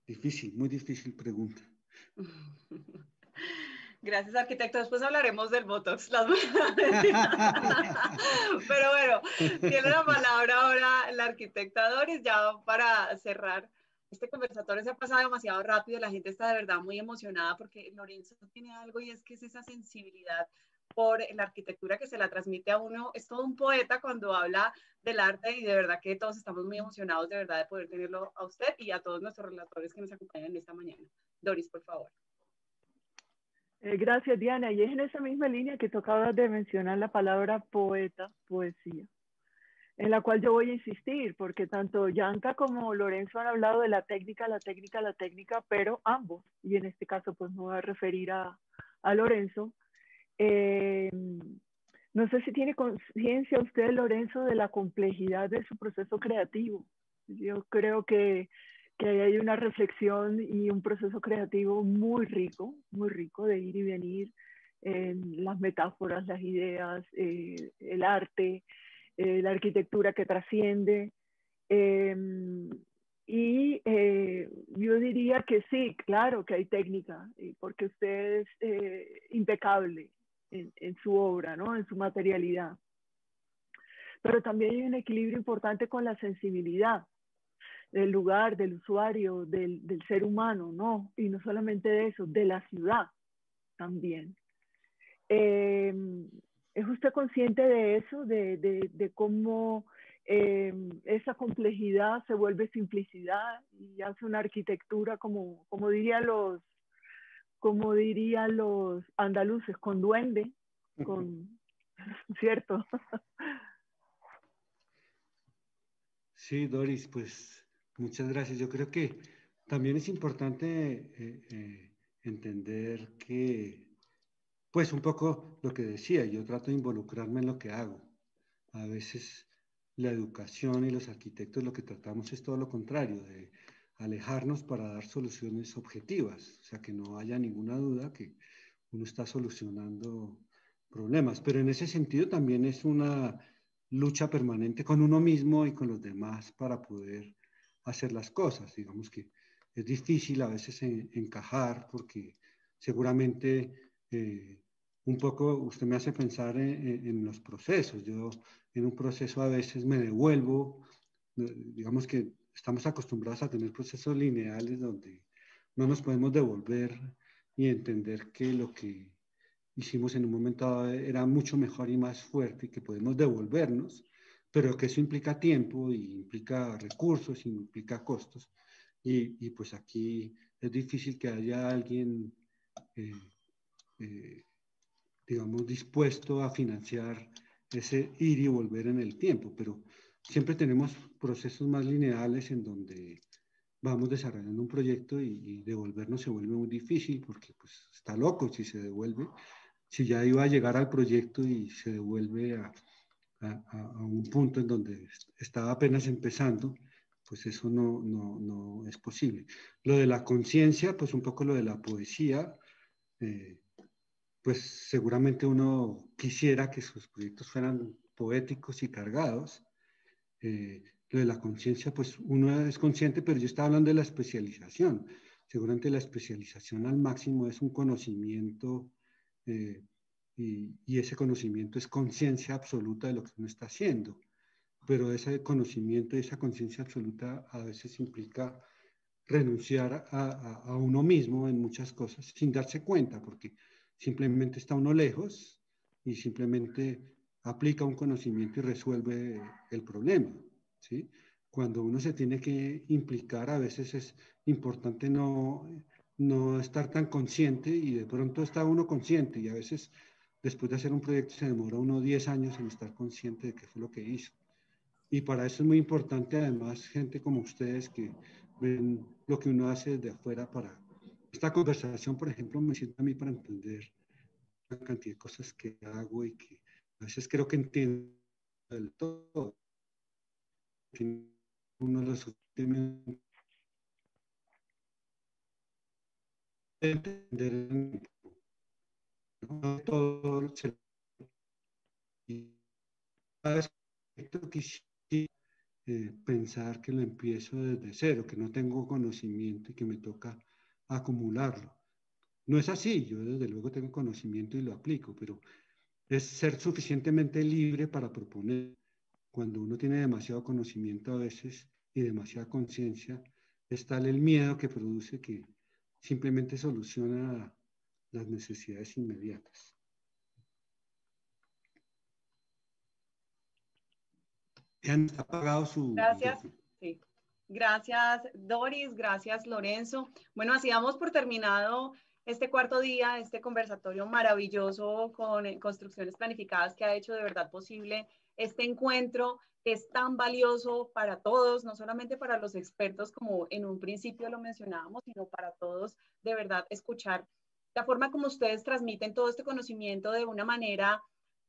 difícil, muy difícil pregunta. Gracias, arquitecto. Después hablaremos del Botox. Pero bueno, tiene la palabra ahora la arquitecta Doris, ya para cerrar. Este conversatorio se ha pasado demasiado rápido, la gente está de verdad muy emocionada porque Lorenzo tiene algo y es que es esa sensibilidad por la arquitectura que se la transmite a uno. Es todo un poeta cuando habla del arte y de verdad que todos estamos muy emocionados de verdad de poder tenerlo a usted y a todos nuestros relatores que nos acompañan esta mañana. Doris, por favor. Gracias, Diana. Y es en esa misma línea que tú acabas de mencionar la palabra poeta, poesía, en la cual yo voy a insistir, porque tanto Yanka como Lorenzo han hablado de la técnica, pero ambos, y en este caso pues me voy a referir a Lorenzo. No sé si tiene conciencia usted, Lorenzo, de la complejidad de su proceso creativo. Yo creo que hay una reflexión y un proceso creativo muy rico de ir y venir en las metáforas, las ideas, el arte, la arquitectura que trasciende. Yo diría que sí, claro que hay técnica, porque usted es impecable en su obra, ¿no? En su materialidad. Pero también hay un equilibrio importante con la sensibilidad del lugar, del usuario, del ser humano, ¿no? Y no solamente de eso, de la ciudad también. ¿Es usted consciente de eso, de cómo esa complejidad se vuelve simplicidad y hace una arquitectura como dirían los andaluces, con duende, ¿cierto? Sí, Doris, pues muchas gracias. Yo creo que también es importante entender que, pues un poco lo que decía, yo trato de involucrarme en lo que hago. A veces la educación y los arquitectos lo que tratamos es todo lo contrario, de alejarnos para dar soluciones objetivas, o sea, que no haya ninguna duda que uno está solucionando problemas. Pero en ese sentido también es una lucha permanente con uno mismo y con los demás para poder hacer las cosas. Digamos que es difícil a veces encajar porque seguramente un poco usted me hace pensar en los procesos. Yo en un proceso a veces me devuelvo, digamos que estamos acostumbrados a tener procesos lineales donde no nos podemos devolver y entender que lo que hicimos en un momento dado era mucho mejor y más fuerte y que podemos devolvernos, pero que eso implica tiempo y implica recursos y implica costos. Y pues aquí es difícil que haya alguien digamos, dispuesto a financiar ese ir y volver en el tiempo, pero siempre tenemos procesos más lineales en donde vamos desarrollando un proyecto y devolvernos se vuelve muy difícil porque pues, está loco si se devuelve. Si ya iba a llegar al proyecto y se devuelve a un punto en donde estaba apenas empezando, pues eso no es posible. Lo de la conciencia, pues un poco lo de la poesía, pues seguramente uno quisiera que sus proyectos fueran poéticos y cargados. Lo de la conciencia, pues uno es consciente, pero yo estaba hablando de la especialización. Seguramente la especialización al máximo es un conocimiento y ese conocimiento es conciencia absoluta de lo que uno está haciendo. Pero ese conocimiento y esa conciencia absoluta a veces implica renunciar a uno mismo en muchas cosas sin darse cuenta, porque simplemente está uno lejos y simplemente aplica un conocimiento y resuelve el problema, ¿sí? Cuando uno se tiene que implicar, a veces es importante no estar tan consciente y de pronto está uno consciente y a veces después de hacer un proyecto se demora uno 10 años en estar consciente de qué fue lo que hizo. Y para eso es muy importante, además, gente como ustedes que ven lo que uno hace desde afuera para... Esta conversación, por ejemplo, me sirve a mí para entender la cantidad de cosas que hago y que a veces creo que entiendo del todo. Uno lo suficientemente entender, ¿no? Todo y cada vez que pensar que lo empiezo desde cero, que no tengo conocimiento y que me toca acumularlo. No es así, yo desde luego tengo conocimiento y lo aplico, pero es ser suficientemente libre para proponer. Cuando uno tiene demasiado conocimiento a veces y demasiada conciencia, es tal el miedo que produce que simplemente soluciona las necesidades inmediatas. Han apagado su... Gracias. Sí. Gracias, Doris. Gracias, Lorenzo. Bueno, así damos por terminado este cuarto día, este conversatorio maravilloso con construcciones planificadas que ha hecho de verdad posible este encuentro que es tan valioso para todos, no solamente para los expertos como en un principio lo mencionábamos, sino para todos de verdad escuchar la forma como ustedes transmiten todo este conocimiento de una manera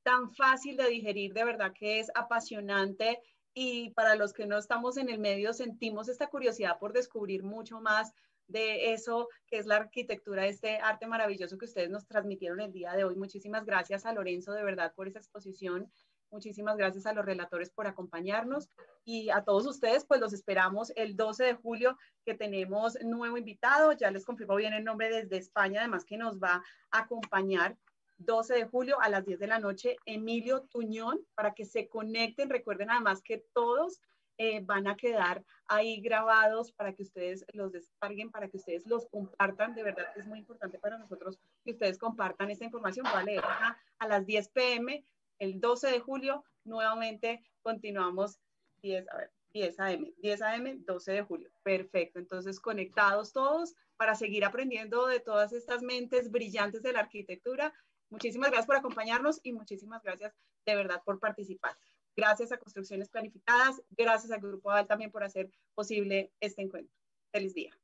tan fácil de digerir, de verdad que es apasionante y para los que no estamos en el medio sentimos esta curiosidad por descubrir mucho más de eso que es la arquitectura, este arte maravilloso que ustedes nos transmitieron el día de hoy. Muchísimas gracias a Lorenzo de verdad por esa exposición. Muchísimas gracias a los relatores por acompañarnos y a todos ustedes, pues los esperamos el 12 de julio que tenemos nuevo invitado. Ya les confirmo bien el nombre desde España, además que nos va a acompañar 12 de julio a las 10 de la noche, Emilio Tuñón, para que se conecten. Recuerden además que todos van a quedar ahí grabados para que ustedes los descarguen, para que ustedes los compartan. De verdad que es muy importante para nosotros que ustedes compartan esta información. Voy a leer a las 10 p.m. el 12 de julio. Nuevamente continuamos 10 a.m., 12 de julio. Perfecto. Entonces, conectados todos para seguir aprendiendo de todas estas mentes brillantes de la arquitectura. Muchísimas gracias por acompañarnos y muchísimas gracias de verdad por participar. Gracias a Construcciones Planificadas, gracias al Grupo ADAL también por hacer posible este encuentro. Feliz día.